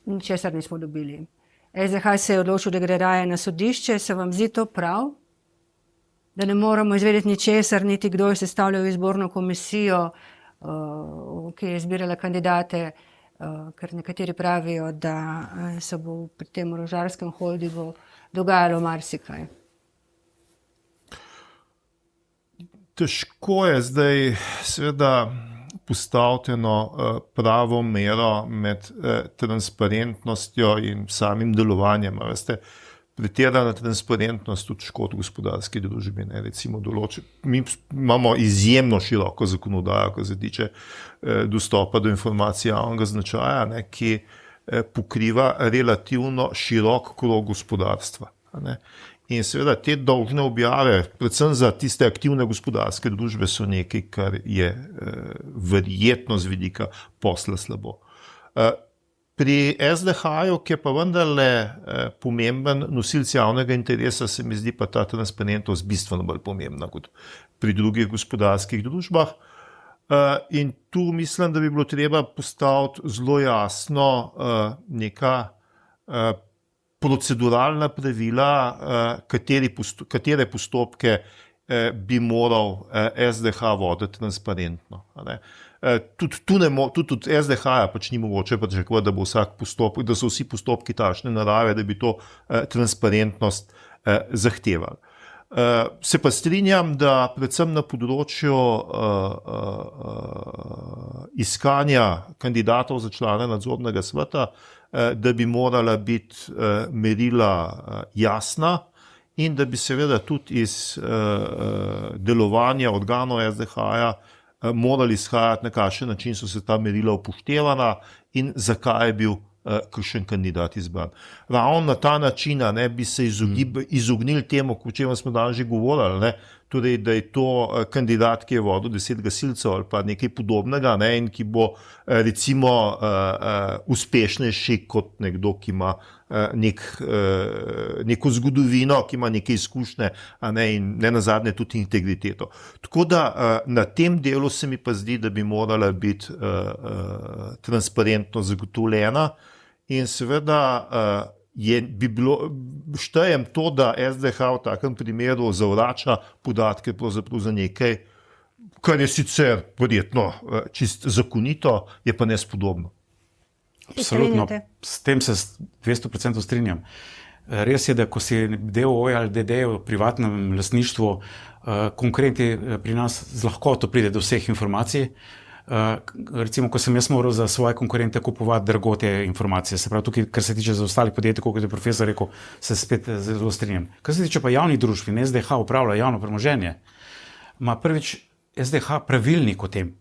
Speaker 1: Ničesar nismo dobili. SDH se je odločil, da gre raje na sodišče. Se vam zdi to prav? Da ne moramo izvedeti ničesar, niti kdo je sestavljal izborno komisijo, ki je izbirala kandidate, ker nekateri pravijo, da se bo pri tem orožarskem holdingu dogajalo marsikaj.
Speaker 2: Težko je zdaj seveda postaviti pravo mero med transparentnostjo in samim delovanjem. Veste, pretirana transparentnost tudi škod gospodarski družbi. Recimo mi imamo izjemno široko zakonodajo, ko se tiče dostopa do informacij javnega značaja, ki pokriva relativno širok krog gospodarstva. In seveda te dolžne objave, predvsem za tiste aktivne gospodarske družbe, so nekaj, kar je verjetno z vidika posla slabo. Pri SDH-ju, ki je pa vendarle pomemben nosilc javnega interesa, se mi zdi pa ta transparentnost bistveno bolj pomembna kot pri drugih gospodarskih družbah. In tu mislim, da bi bilo treba postaviti zelo jasno neka proceduralna pravila, katere postopke bi moral SDH voditi transparentno. Tudi od SDH-ja pač ni mogoče pričakovati, da bo vsak postopek, da so vsi postopki takšne narave, da bi to transparentnost zahtevali. Se pa strinjam, da predvsem na področju iskanja kandidatov za člane nadzornega sveta, da bi morala biti merila jasna in da bi seveda tudi iz delovanja organov SDH-ja morali izhajati, na kakšen način so se ta merila upoštevana in zakaj je bil kakšen kandidat izbran. Ravno na ta način bi se izognili temu, o čemer smo danes že govorili, torej, da je to kandidat, ki je vodil 10 gasilcev ali pa nekaj podobnega, in ki bo recimo uspešnejši kot nekdo, ki ima neko zgodovino, ki ima neke izkušnje in ne nazadnje tudi integriteto. Tako da na tem delu se mi pa zdi, da bi morala biti transparentno zagotovljena in seveda štejem to, da SDH v takem primeru zavrača podatke pravzaprav za nekaj, kar je sicer verjetno čisto zakonito, je pa nespodobno.
Speaker 3: Absolutno, s tem se 200% strinjam. Res je, da ko si DOO ali DD v privatnem lastništvu, konkurenti pri nas z lahkoto pride do vseh informacij. Recimo, ko sem jaz moral za svoje konkurente kupovati dragote informacije, se pravi tukaj, kar se tiče za ostalih podjetij, kot je profesor rekel, se spet zelo strinjam. Kar se tiče pa javnih družb in SDH upravlja javno premoženje, ima prvič SDH pravilnik o tem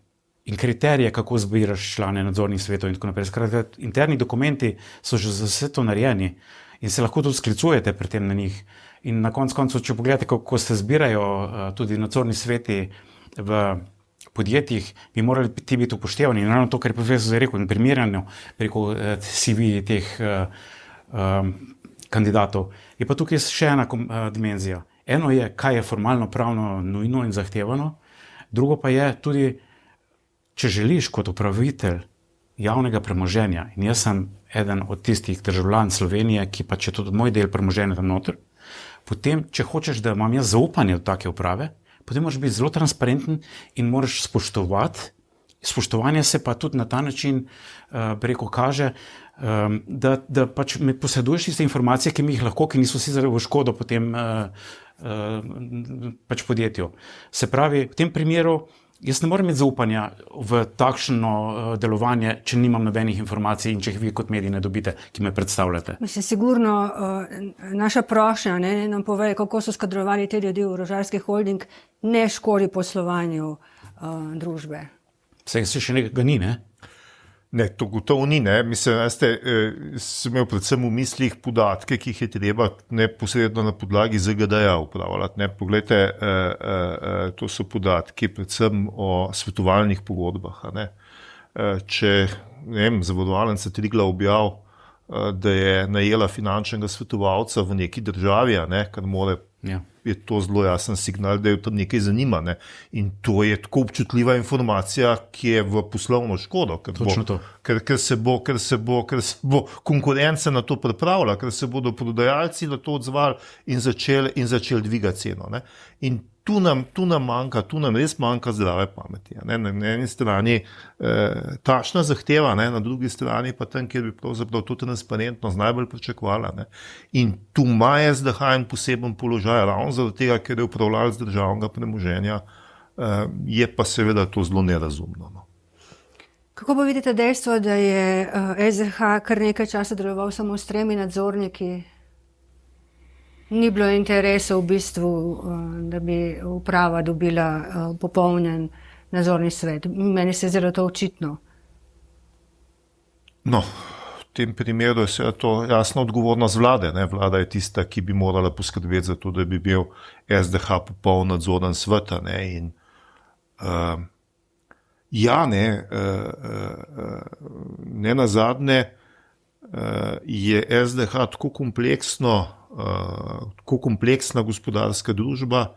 Speaker 3: in kriterije, kako zbiraš člane nadzornih svetov in tako naprej. Skratka, interni dokumenti so že za vse to narejeni in se lahko tudi sklicujete pri tem na njih. In na koncu, če pogledate, kako se zbirajo tudi nadzorni sveti v podjetjih bi morali ti biti upoštevani. In ravno to, kar je profesor rekel, in primerjanje preko CV teh kandidatov. Je pa tukaj še ena dimenzija. Eno je, kaj je formalno pravno nujno in zahtevano, drugo pa je tudi, če želiš kot upravitelj javnega premoženja, in jaz sem eden od tistih državljan Slovenije, ki pa če tudi moj del premoženja tam noter, potem, če hočeš, da imam jaz zaupanje v take uprave, potem moraš biti zelo transparenten in moraš spoštovati. Spoštovanje se pa tudi na ta način kaže, da pač me poseduješ tiste informacije, ki mi jih lahko, ki niso sicer v škodo potem pač podjetju. Se pravi, v tem primeru jaz ne morem imeti zaupanja v takšno delovanje, če nimam nobenih informacij in če jih vi kot mediji ne dobite, ki me predstavljate.
Speaker 1: Mislim, sigurno naša prošnja nam pove, kako so skadrovali te ljudi v Orožarski holding, ne škodi poslovanju družbe.
Speaker 3: Se še nekega ni, ne?
Speaker 2: Ne, to gotovo ni. Mislim, sem imel predvsem v mislih podatke, ki jih je treba neposredno na podlagi ZGD-ja upravljati. Poglejte, to so podatki predvsem o svetovalnih pogodbah. Če zavarovalnica Triglav objav, da je najela finančnega svetovalca v neki državi, kar more je to zelo jasen signal, da jo tam nekaj zanima. In to je tako občutljiva informacija, ki je v poslovno škodo, ker se bo konkurenca na to pripravila, ker se bodo prodajalci na to odzvali in začeli dvigati ceno. In tu nam manjka, tu nam res manjka zdrave pameti. Na eni strani takšna zahteva, na drugi strani pa tam, kjer bi pravzaprav to transparentnost najbolj pričakovala. In tu ima SDH en poseben položaj, ravno zaradi tega, ker je upravljalec državnega premoženja, je pa seveda to zelo nerazumno.
Speaker 1: Kako pa vidite dejstvo, da je SDH kar nekaj časa deloval samo s 3 nadzorniki? Ni bilo interesa v bistvu, da bi uprava dobila popolnjen nadzorni svet. Meni se je zelo to očitno.
Speaker 2: No, v tem primeru je to jasna odgovornost vlade. Vlada je tista, ki bi morala poskrbeti za to, da bi bil SDH popoln nadzorni svet. In ne nazadnje je SDH tako kompleksna gospodarska družba,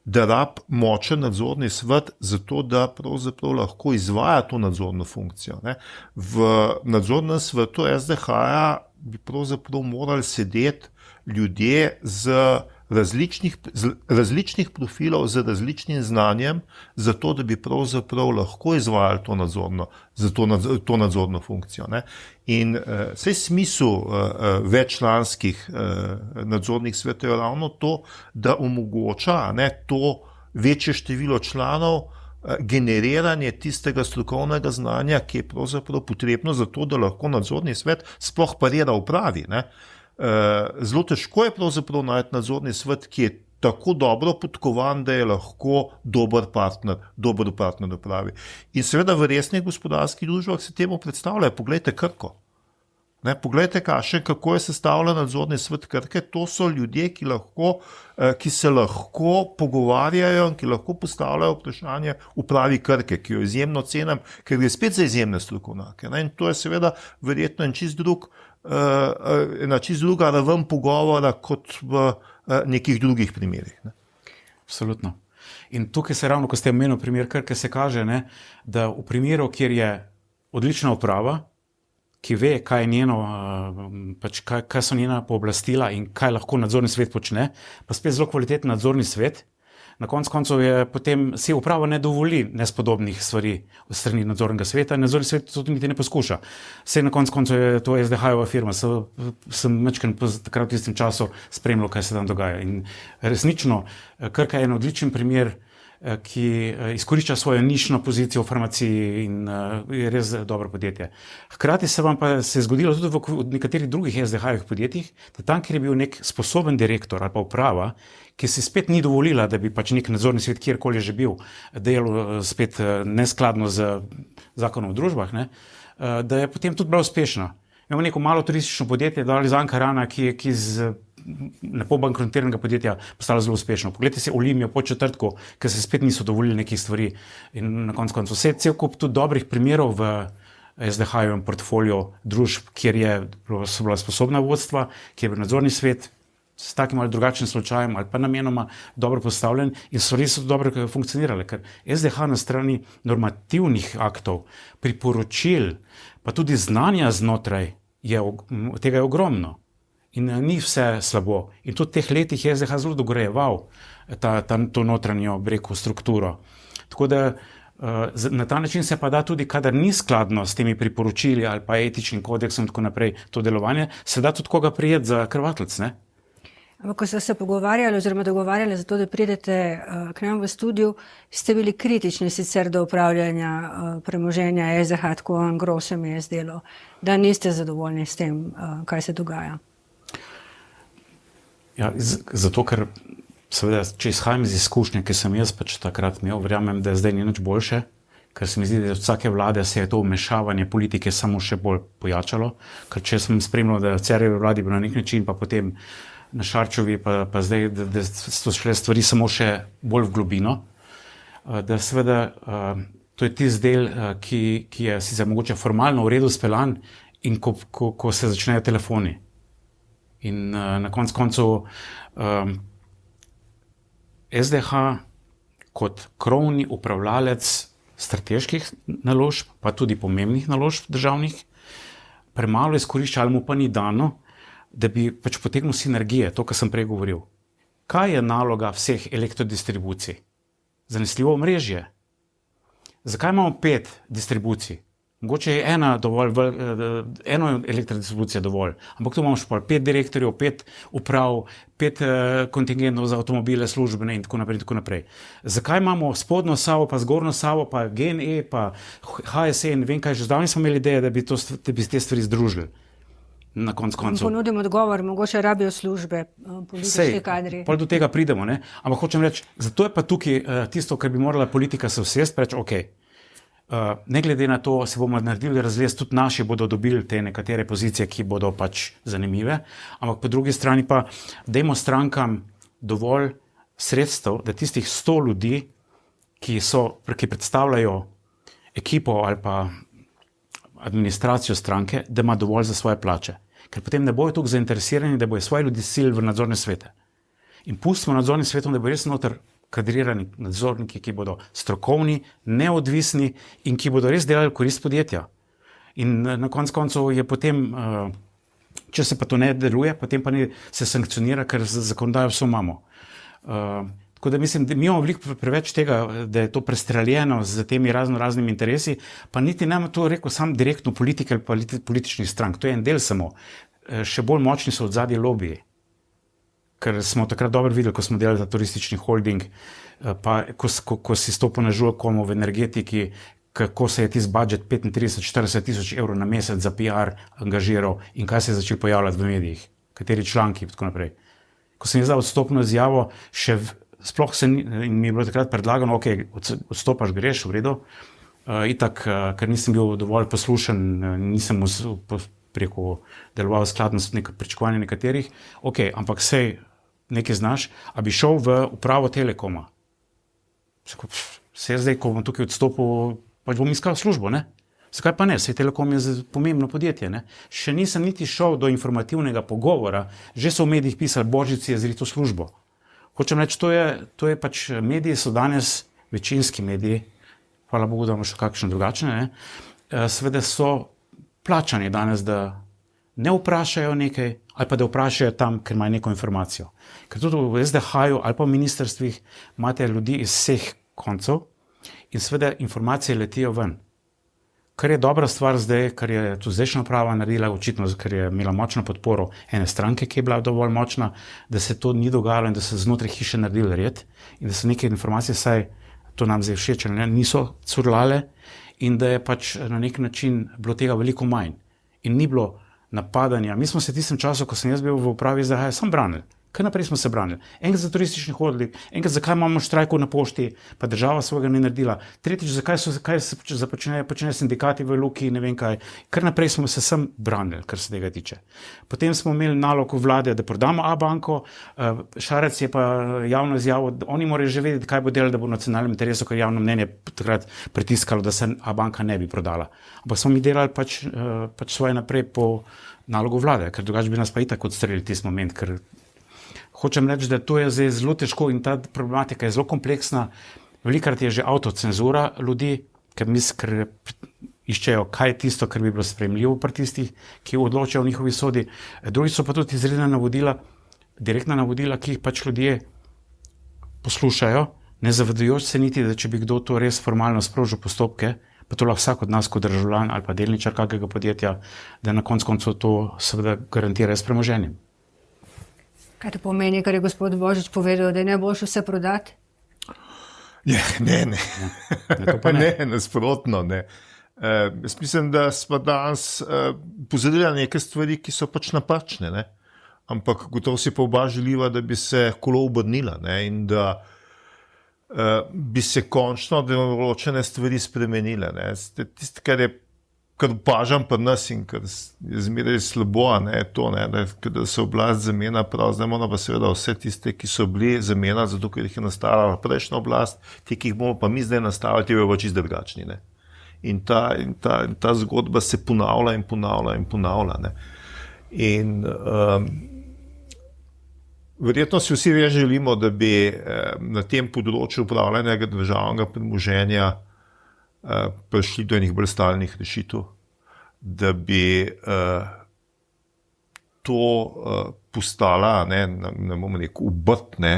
Speaker 2: da rab močen nadzorni svet zato, da pravzaprav lahko izvaja to nadzorno funkcijo. V nadzornem svetu SDH-ja bi pravzaprav morali sedeti ljudje z različnih profilov, z različnim znanjem, zato da bi pravzaprav lahko izvajali to nadzorno funkcijo. In saj smisel veččlanskih nadzornih svetov je ravno to, da omogoča to večje število članov, generiranje tistega strokovnega znanja, ki je pravzaprav potrebno za to, da lahko nadzorni svet sploh parira upravi. Zelo težko je pravzaprav najti nadzorni svet, ki je tako dobro podkovan, da je lahko dober partner upravi. In seveda v resnih gospodarskih družbah se temu predstavljajo. Poglejte Krko. Poglejte, kako je sestavljen nadzorni svet Krke. To so ljudje, ki se lahko pogovarjajo in ki lahko postavljajo vprašanje upravi Krke, ki jo izjemno cenim, ker gre spet za izjemne strokovnjake. In to je seveda verjetno ena čisto druga raven pogovora kot v nekih drugih primerih.
Speaker 3: Absolutno. In tukaj se ravno, ko ste omenili primer Krke, se kaže, da v primeru, kjer je odlična uprava, ki ve, kaj je njeno, kaj so njena pooblastila in kaj lahko nadzorni svet počne, pa spet zelo kvaliteten nadzorni svet, na koncu je potem si uprava ne dovoli nespodobnih stvari od strani nadzornega sveta in nadzorni svet to niti ne poskuša. Vse na koncu je to SDH-jeva firma, sem večkrat takrat v tistem času spremljal, kaj se tam dogaja. In resnično, Krka je en odličen primer, ki izkorišča svojo nišno pozicijo v farmaciji in je res dobro podjetje. Hkrati se vam pa se je zgodilo tudi v nekaterih drugih SDH-jevih podjetjih, da tam, kjer je bil nek sposoben direktor ali pa uprava, ki si spet ni dovolila, da bi pač nek nadzorni svet, kjerkoli že bil, delal spet neskladno z zakonom o družbah, da je potem tudi bila uspešna. Imamo neko malo turistično podjetje, dali z Ankarana, ki z lepo bankrotiranega podjetja postalo zelo uspešno. Poglejte si Olimijo po četrtku, ker se spet niso dovolili nekih stvari. In na koncu cel kup tudi dobrih primerov v SDH-jevem portfolio družb, kjer so bila sposobna vodstva, kjer je bil nadzorni svet s takim ali drugačnim slučajem ali pa namenoma dobro postavljen in so res dobro funkcionirale, ker SDH na strani normativnih aktov, priporočil, pa tudi znanja znotraj, tega je ogromno. In ni vse slabo. In tudi v teh letih je SDH zelo dogorejeval to notranjo, strukturo. Tako da na ta način se pa da tudi, kadar ni skladno s temi priporočili ali pa etičnim kodeksom in tako naprej to delovanje, se da tudi koga prijeti za krvatelc, ne?
Speaker 1: Ampak, ko ste se pogovarjali oziroma dogovarjali za to, da pridete k nam v studiu, ste bili kritični sicer do upravljanja premoženja SDH, tako angro se mi je zdelo, da niste zadovoljni s tem, kaj se dogaja.
Speaker 3: Ja, zato, ker seveda, če izhajam iz izkušnje, ki sem jaz pač takrat imel, verjamem, da zdaj ni nič boljše, ker se mi zdi, da od vsake vlade se je to vmešavanje politike samo še bolj pojačalo, ker če sem spremljal, da v Cerarjevi vladi bil na nek način, pa potem na Šarčovi, pa zdaj, da so šle stvari samo še bolj v globino, da seveda to je tisti del, ki je sicer mogoče formalno v redu speljan in ko se začnejo telefoni. In na koncu SDH kot krovni upravljalec strateških naložb, pa tudi pomembnih naložb državnih, premalo izkorišča ali mu pa ni dano, da bi pač potegnil sinergije, to, kar sem prej govoril. Kaj je naloga vseh elektrodistribucij? Zanesljivo omrežje. Zakaj imamo 5 distribucij? Mogoče je eno elektrodistribucija dovolj, ampak tu imamo še 5 direktorjev, 5 uprav, 5 kontingentov za avtomobile, službene in tako naprej. Zakaj imamo spodnjo Savo, pa zgornjo Savo, pa GNE, pa HSE in vem kaj, že zdavni smo imeli ideje, da bi te stvari združili. Na koncu.
Speaker 1: Ponudim odgovor, mogoče rabijo službe, politični kadri.
Speaker 3: Pol do tega pridemo, ne? Ampak hočem reči, zato je pa tukaj tisto, kar bi morala politika se usesti, reči, ok, ne glede na to, se bomo naredili razrez, tudi naši bodo dobili te nekatere pozicije, ki bodo pač zanimive, ampak po drugi strani pa dajmo strankam dovolj sredstev, da tistih 100 ljudi, ki predstavljajo ekipo ali pa administracijo stranke, da ima dovolj za svoje plače. Ker potem ne bojo toliko zainteresirani, da bojo svoje ljudi silili v nadzorne svete. In pustimo nadzornim svetom, da bo res noter kadrirani nadzorniki, ki bodo strokovni, neodvisni in ki bodo res delali korist podjetja. In na koncu je potem, če se pa to ne deluje, potem pa se sankcionira, ker zakonodajo vso imamo. Tako da mislim, da mi imamo veliko preveč tega, da je to prestreljeno z temi raznimi interesi, pa niti ne to rekel sam direktno politike ali političnih strank. To je en del samo. Še bolj močni so odzadnji lobiji. Ker smo takrat dobro videli, ko smo delali za turistični holding, pa ko si stopil na žulkomo v energetiki, kako se je tisti budžet 35-40 tisoč evrov na mesec za PR angažiral in kaj se je začel pojavljati v medijih, kateri članki in tako naprej. Ko sem izdal odstopno izjavo, sploh in mi je bilo takrat predlagano, ok, odstopaš, greš, v redu, itak, ker nisem bil dovolj poslušen, nisem preko deloval skladno s pričakovanjem nekaterih, ok, ampak sej nekaj znaš, a bi šel v upravo Telekoma. Sej zdaj, ko bom tukaj odstopil, pač bom iskal službo, ne? Zakaj pa ne? Sej Telekom je pomembno podjetje, ne? Še nisem niti šel do informativnega pogovora, že so v medijih pisali, Božič je zrito službo. Hočem reči, to je pač, mediji so danes, večinski mediji, hvala Bogu, da imamo še kakšne drugačne, ne? Seveda so plačani danes, da ne vprašajo nekaj, ali pa da vprašajo tam, ker imajo neko informacijo. Ker tudi v SDH-ju ali pa v ministrstvih imate ljudi iz vseh koncev in seveda informacije letijo ven. Kar je dobra stvar zdaj, kar je tu zdajšnja uprava naredila, očitno, ker je imela močno podporo ene stranke, ki je bila dovolj močna, da se to ni dogajalo in da so znotraj hiše naredili red in da so neke informacije, saj to nam zdaj všeč, niso curlale in da je pač na nek način bilo tega veliko manj. In ni bilo napadanja. Mi smo se tistem času, ko sem jaz bil v upravi SDH, sam branili. Kar naprej smo se branili. Enkrat za turistični hodnik, enkrat zakaj imamo štrajkov na pošti, pa država svojega ni naredila. Tretjič, kaj se počne sindikati v Luki, ne vem kaj. Kar naprej smo se sem branili, kar se tega tiče. Potem smo imeli nalog vlade, da prodamo Abanko, Šarec je pa javno izjavil, oni morajo že vedeti, kaj bo delal, da bo v nacionalnem interesu, ker javno mnenje takrat pritiskalo, da se Abanka ne bi prodala. Ampak smo mi delali pač svoje naprej po nalogu vlade, ker drugače bi nas pa itak odstrelili tisti moment, ker hočem reči, da to je zdaj zelo težko in ta problematika je zelo kompleksna. Velikrat je že avtocenzura ljudi, ker iščejo, kaj je tisto, kar bi bilo sprejemljivo pri tistih, ki odločajo o njihovi sodi. Drugi so pa tudi izredna navodila, direktna navodila, ki jih pač ljudje poslušajo, ne zavedajoč se niti, da če bi kdo to res formalno sprožil postopke, pa to lahko vsak od nas kot državljan ali pa delničar kakega podjetja, da na koncu to seveda garantira s premoženjem.
Speaker 1: Kaj to pomeni, kar je gospod Božič povedal, da je najboljše vse prodati?
Speaker 2: Ne. Ne, nasprotno, ne. Jaz mislim, da smo danes pozorili na neke stvari, ki so pač napačne, ne. Ampak gotovo si pa oba želiva, da bi se kolo obrnila, ne, in da bi se končno določene stvari spremenile. Ne. Tisto, kar opažam pri nas in kar je zmeraj slabo, ne, to, ne, da se oblast zamenja prav, zdaj moramo pa seveda vse tiste, ki so bili zamenja, zato ker jih je nastavila prejšnja oblast, ti, ki jih bomo pa mi zdaj nastavili, ti bojo čisto drugačni. Ne. In ta zgodba se ponavlja in ponavlja in ponavlja. Ne. In verjetno si vsi več želimo, da bi na tem področju upravljanja državnega premoženja prišli do enih bolj stalnih rešitev, da bi to postala, ne bomo rekel, obrt, ne,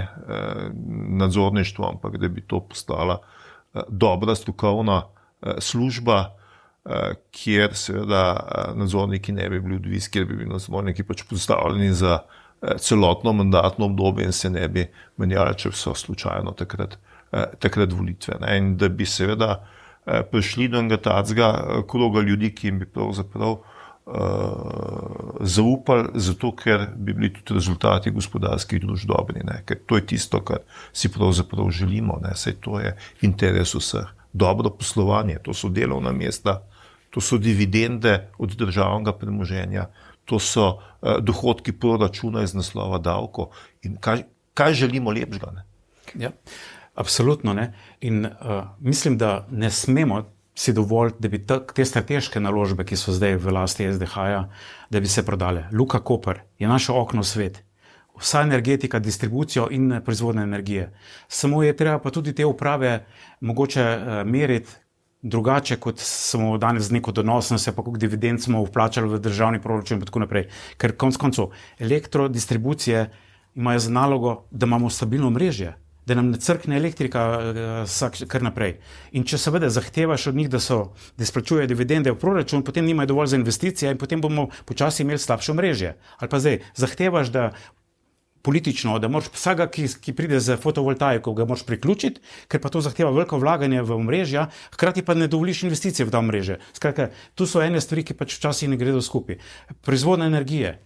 Speaker 2: nadzorništvo, ampak da bi to postala dobra strokovna služba, kjer seveda nadzorniki ne bi bili odvisni, kjer bi bili nadzorniki pač postavljeni za celotno mandatno obdobje in se ne bi menjali, če so slučajno takrat volitve. Ne. In da bi seveda prišli do enega takega kroga ljudi, ki jim bi pravzaprav zaupali, zato ker bi bili tudi rezultati gospodarskih družb dobri. Ne. Ker to je tisto, kar si pravzaprav želimo. Ne. Saj to je interes vseh. Dobro poslovanje, to so delovna mesta, to so dividende od državnega premoženja, to so dohodki proračuna iz naslova davkov. In kaj želimo lepšega? Ne?
Speaker 3: Ja, absolutno ne. In mislim, da ne smemo si dovoliti, da bi te strateške naložbe, ki so zdaj v lasti SDH-ja, da bi se prodale. Luka Koper je naše okno v svet. Vsa energetika, distribucijo in proizvodne energije. Samo je treba pa tudi te uprave mogoče meriti drugače, kot smo danes z neko donosnostjo, pa koliko dividend smo vplačali v državni proračun in tako naprej. Ker konec koncev elektrodistribucije imajo za nalogo, da imamo stabilno mrežje, da nam ne crkne elektrika kar naprej. In če seveda zahtevaš od njih, da izplačujejo dividende v proračun, potem nimajo dovolj za investicije in potem bomo počasi imeli slabše mrežje. Ali pa zdaj zahtevaš, da politično, da moraš vsega, ki pride za fotovoltaiko, ga moraš priključiti, ker pa to zahteva veliko vlaganje v omrežja, hkrati pa ne dovoliš investicije v ta omrežje. Skratka, tu so ene stvari, ki pač včasih ne gredo skupaj. Proizvodna energije.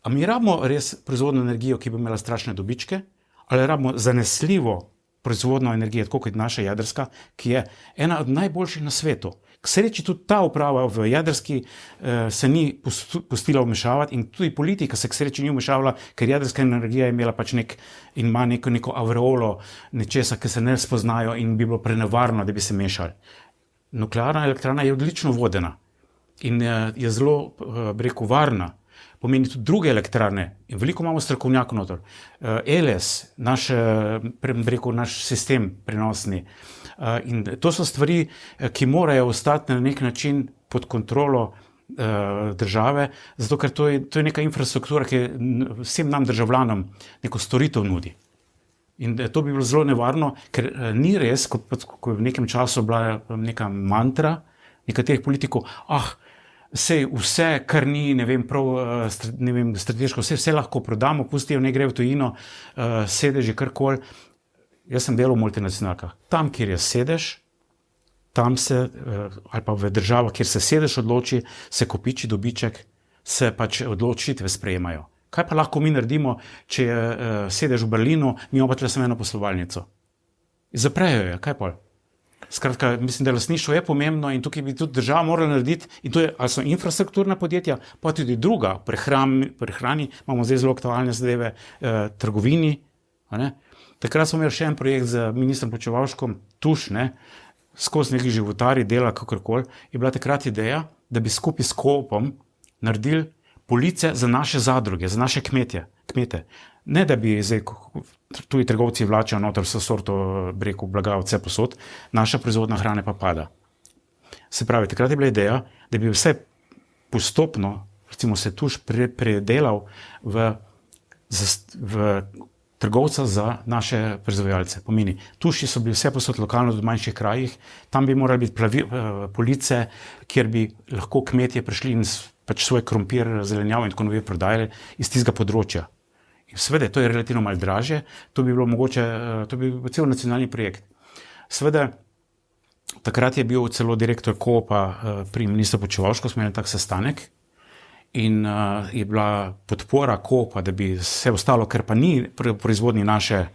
Speaker 3: A mi rabimo res proizvodno energijo, ki bi imela strašne dobičke, ali rabimo zanesljivo proizvodno energijo, tako kot naša jedrska, ki je ena od najboljših na svetu. K sreči tudi ta uprava v jedrski se ni pustila vmešavati in tudi politika se k sreči ni vmešavala, ker jedrska energija je imela pač in ima neko avreolo nečesa, ki se ne spoznajo in bi bilo prenevarno, da bi se mešali. Nuklearna elektrarna je odlično vodena in je zelo, bi rekel, varna. Pomeni tudi druge elektrarne in veliko imamo strokovnjakov noter. ELES, naš sistem prenosni. In to so stvari, ki morajo ostati na nek način pod kontrolo države, zato ker to je neka infrastruktura, ki vsem nam državljanom neko storitev nudi. In to bi bilo zelo nevarno, ker ni res, ko je v nekem času bila neka mantra nekaterih politikov, sej vse, kar ni, strateško, vse lahko prodamo, pustijo, ne gre v tujino, sedeži, karkoli. Jaz sem delal v multinacionalkah. Tam, kjer je sedež, tam se, ali pa v državah, kjer se sedež odloči, se kopiči dobiček, se pač odločitve sprejemajo. Kaj pa lahko mi naredimo, če sedeš v Berlinu, mi imamo pa tle samo eno poslovalnico? Zaprejo je, kaj pa? Skratka, mislim, da lastništvo je pomembno in tukaj bi tudi država morala narediti, in to je, ali so infrastrukturna podjetja, pa tudi druga, prehrani, imamo zdaj zelo aktualne zadeve, trgovini. Takrat smo imeli še en projekt z ministrom Počivalškom, Tuš, skozi neki životari, dela kakorkoli, je bila takrat ideja, da bi skupaj s Coopom naredili police za naše zadruge, za naše kmete. Ne, da bi zdaj tuji trgovci vlačijo noter vso sorto blaga od vse posod, naša proizvodna hrane pa pada. Se pravi, takrat je bila ideja, da bi vse postopno, recimo se Tuš predelal v trgovca za naše proizvajalce. Pomeni, Tuši so bili vse posod lokalno v manjših krajih, tam bi morali biti police, kjer bi lahko kmetje prišli in pač svoj krompir, zelenjavo in tako naprej prodajali iz tistega področja. In seveda, to je relativno malo dražje, to bi bilo mogoče, to bi bil cel nacionalni projekt. Seveda, takrat je bil celo direktor Coopa pri ministru Počivalšku, smo imeli tak sestanek in je bila podpora Coopa, da bi vse ostalo, ker pa ni proizvodni naših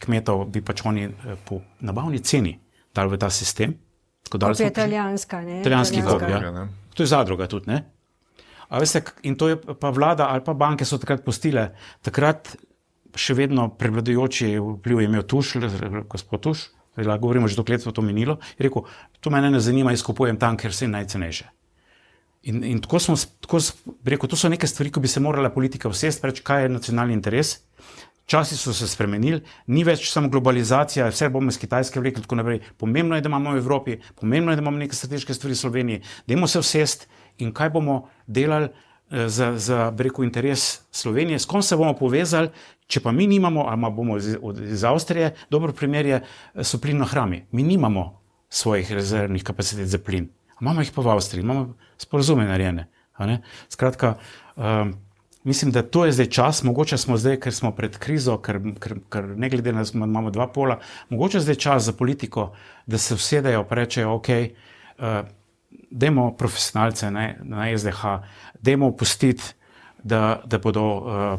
Speaker 3: kmetov, bi pač oni po nabavni ceni dali v ta sistem.
Speaker 1: To je italijanska, ne?
Speaker 3: Italijanski Coop, ja. To je zadruga tudi, ne? A veste, in to je pa vlada ali pa banke so takrat pustile, takrat še vedno prevladujoči vpliv je imel Tuš, gospod Tuš, govorimo že doklet to minilo, je rekel, to mene ne zanima, izkupujem tam, ker se je najcenejše. In tako smo rekel, to so neke stvari, ko bi se morala politika usesti, reči, kaj je nacionalni interes. Časi so se spremenili, ni več samo globalizacija, vse bomo iz Kitajske vlekli, tako naprej. Pomembno je, da imamo v Evropi, pomembno je, da imamo neke strateške stvari v Sloveniji, dajmo se usesti in kaj bomo delali za interes Slovenije, s kom se bomo povezali, če pa mi nimamo, ali bomo iz Avstrije, dobro primer je, so plin na Hrami. Mi nimamo svojih rezervnih kapacitet za plin, imamo jih pa v Avstriji, imamo sporazume narejene. Skratka, mislim, da to je zdaj čas, mogoče smo zdaj, ker smo pred krizo, ker ne glede na imamo dva pola, mogoče zdaj čas za politiko, da se usedejo pa rečejo, dajmo profesionalce na SDH, dajmo pustiti, da bodo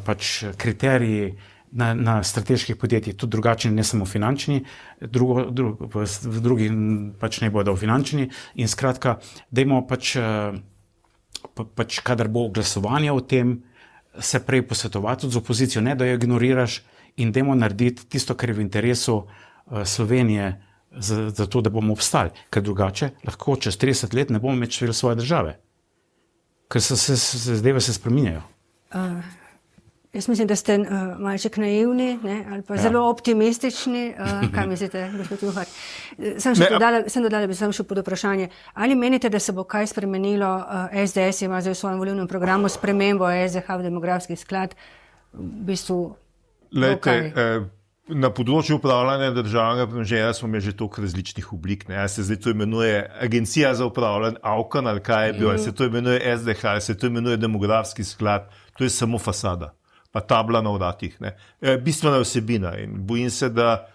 Speaker 3: pač kriteriji na strateških podjetjih tudi drugačni, ne samo finančni, v drugih pač ne bodo finančni in skratka, dajmo pač kadar bo glasovanje o tem, se prej posvetovati tudi z opozicijo, ne da jo ignoriraš in dajmo narediti tisto, kar je v interesu Slovenije, za to, da bomo obstali, ker drugače lahko čez 30 let ne bomo več živeli svoje države, ker zadeve se spreminjajo.
Speaker 1: Jaz mislim, da ste malček naivni, ali pa zelo optimistični. Kaj mislite, gospod Juhar? Sem dodala, bi samo še pod vprašanje. Ali menite, da se bo kaj spremenilo? SDS ima zdaj v svojem volilnem programu spremembo SDH v demografski sklad. V bistvu,
Speaker 2: na področju upravljanja državnega premoženja smo imeli že toliko različnih oblik. Se zdaj to imenuje Agencija za upravljanje, AUKAN ali kaj je bil, ali se to imenuje SDH, ali se to imenuje demografski sklad. To je samo fasada, pa tabla na vratih. Bistvena je vsebina in bojim se, da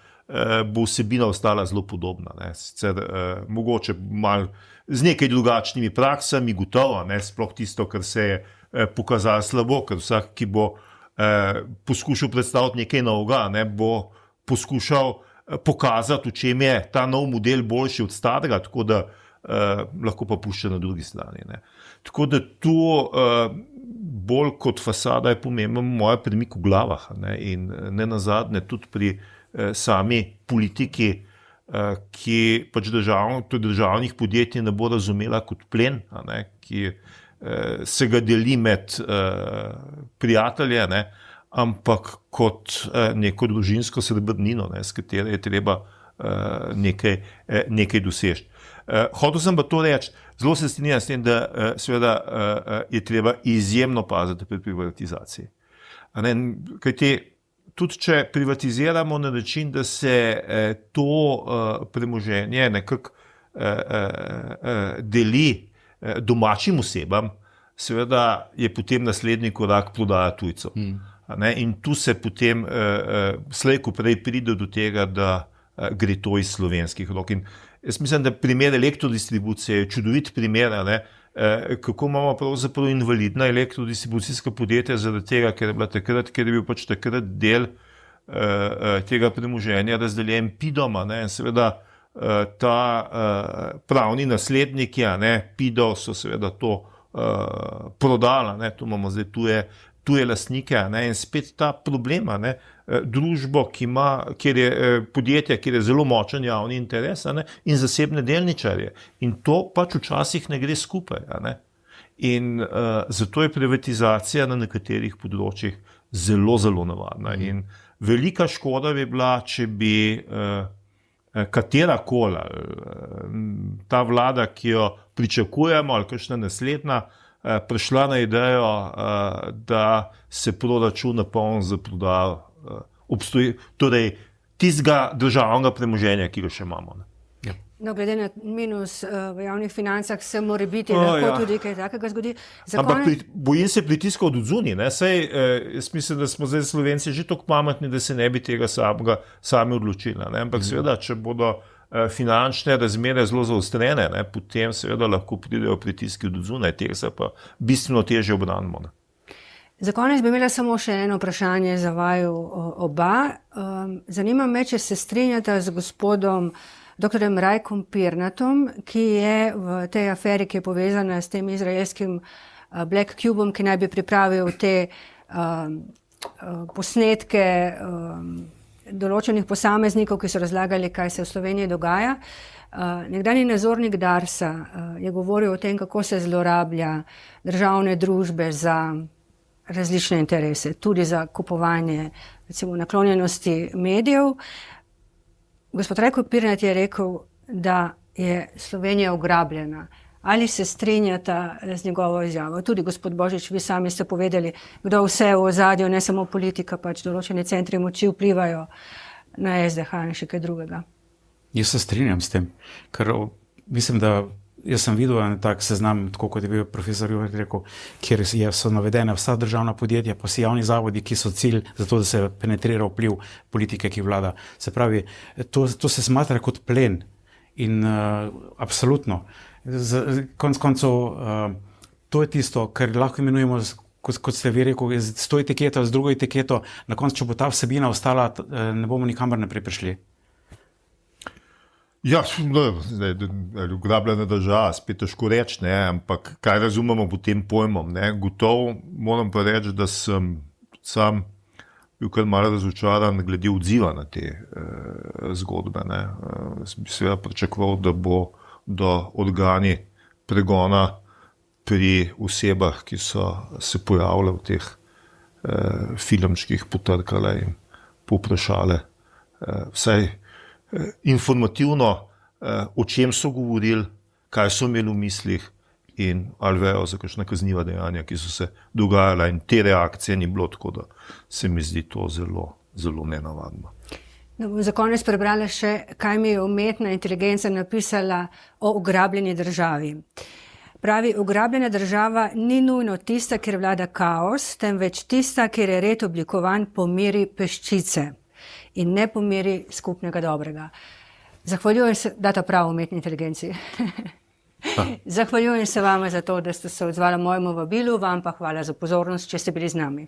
Speaker 2: bo vsebina ostala zelo podobna. Sicer mogoče malo z nekaj drugačnimi praksami, gotovo, sploh tisto, kar se je pokazalo slabo, ker vsak, ki bo poskušal predstaviti nekaj novega, bo poskušal pokazati, v čem je ta nov model boljši od starega, tako da lahko pa pušča na drugi strani. Tako da to bolj kot fasada je pomemben moj premik v glavah in ne nazadnje tudi pri sami politiki, ki pač državnih podjetij ne bo razumela kot plen, ki se ga deli med prijatelje, ampak kot neko družinsko srebrnino, s katero je treba nekaj doseči. Hotel sem pa to reči, zelo se strinjam s tem, da seveda je treba izjemno paziti pri privatizaciji. Kajti tudi če privatiziramo na način, da se to premoženje nekako deli domačim osebam, seveda je potem naslednji korak prodaja tujcev. In tu se potem slej ko prej pride do tega, da gre to iz slovenskih rok. In jaz mislim, da primer elektrodistribucije je čudovit primer, kako imamo pravzaprav invalidna elektrodistribucijska podjetja zaradi tega, ker je bil pač takrat del tega premoženja razdeljen PIDom, ne, in seveda ta pravni nasledniki, ne, PIDov so seveda to prodala, ne, tu imamo zdaj tuje lastnike, ne, in spet ta problema, ne, družbo, kjer je podjetje, kjer je zelo močen javni interes, ne, in zasebne delničarje. In to pač včasih ne gre skupaj. Ne. In zato je privatizacija na nekaterih področjih zelo, zelo navadna. In velika škoda bi bila, če bi katerakoli ta vlada, ki jo pričakujemo, ali kakšna naslednja, prišla na idejo, da se proračun napolni za prodajo torej tistega državnega premoženja, ki ga še imamo. Ne.
Speaker 3: Ja.
Speaker 1: No, glede na minus v javnih financah se morebiti lahko tudi kaj takega zgodi.
Speaker 2: Ampak bojim se pritiska od odzunaj. Jaz mislim, da smo zdaj Slovenci že toliko pametni, da se ne bi tega sami odločili. Ne. Ampak seveda, če bodo finančne razmere zelo zaostrene, ne, potem seveda lahko pridejo pritiski od odzunaj, tega se pa bistveno težje obranimo. Ne.
Speaker 1: Za konec bi imela samo še eno vprašanje za vaju oba. Zanima me, če se strinjate z gospodom dr. Rajkom Pirnatom, ki je v tej aferi, ki je povezana s tem izraelskim Black Cubom, ki naj bi pripravil te posnetke določenih posameznikov, ki so razlagali, kaj se v Sloveniji dogaja. Nekdanji nadzornik Darsa je govoril o tem, kako se zlorablja državne družbe za različne interese, tudi za kupovanje, recimo, naklonjenosti medijev. Gospod Rajko Pirnat je rekel, da je Slovenija ugrabljena. Ali se strinjata z njegovo izjavo? Tudi gospod Božič, vi sami ste povedali, kdo vse v ozadju, ne samo politika, pač določene centri moči vplivajo na SDH in še kaj drugega.
Speaker 3: Jaz se strinjam s tem, ker mislim, da jaz sem videl en tak seznam, tako kot je bil profesor Juhar rekel, kjer so navedene vsa državna podjetja, pa vsi javni zavodi, ki so cilj za to, da se penetrira vpliv politike, ki vlada. Se pravi, to se smatra kot plen in absolutno. Konec koncev, to je tisto, kar lahko imenujemo, kot ste vi rekel, s to etiketo, z drugo etiketo, na koncu, če bo ta vsebina ostala, ne bomo nikamor naprej prišli.
Speaker 2: Ja, ugrabljena država, spet težko reči, ne, ampak kaj razumemo pod tem pojmom, ne, gotovo moram pa reči, da sem sam bil kar malo razočaran glede odziva na te zgodbe, ne. Sem seveda pričakoval, da bodo organi pregona pri osebah, ki so se pojavile v teh filmčkih, potrkale in povprašale vsaj informativno, o čem so govorili, kaj so imeli v mislih in ali vejo za kakšna kazniva dejanja, ki so se dogajala, in te reakcije ni bilo, tako da se mi zdi to zelo, zelo nenavadno.
Speaker 1: No, bom za konec prebrala še, kaj mi je umetna inteligenca napisala o ugrabljeni državi. Pravi, ugrabljena država ni nujno tista, kjer vlada kaos, temveč tista, kjer je red oblikovan po meri peščice in ne po meri skupnega dobrega. Zahvaljujem se, da ta prav umetni inteligenciji. Zahvaljujem se vama za to, da ste se odzvali mojemu vabilu, vam pa hvala za pozornost, če ste bili z nami.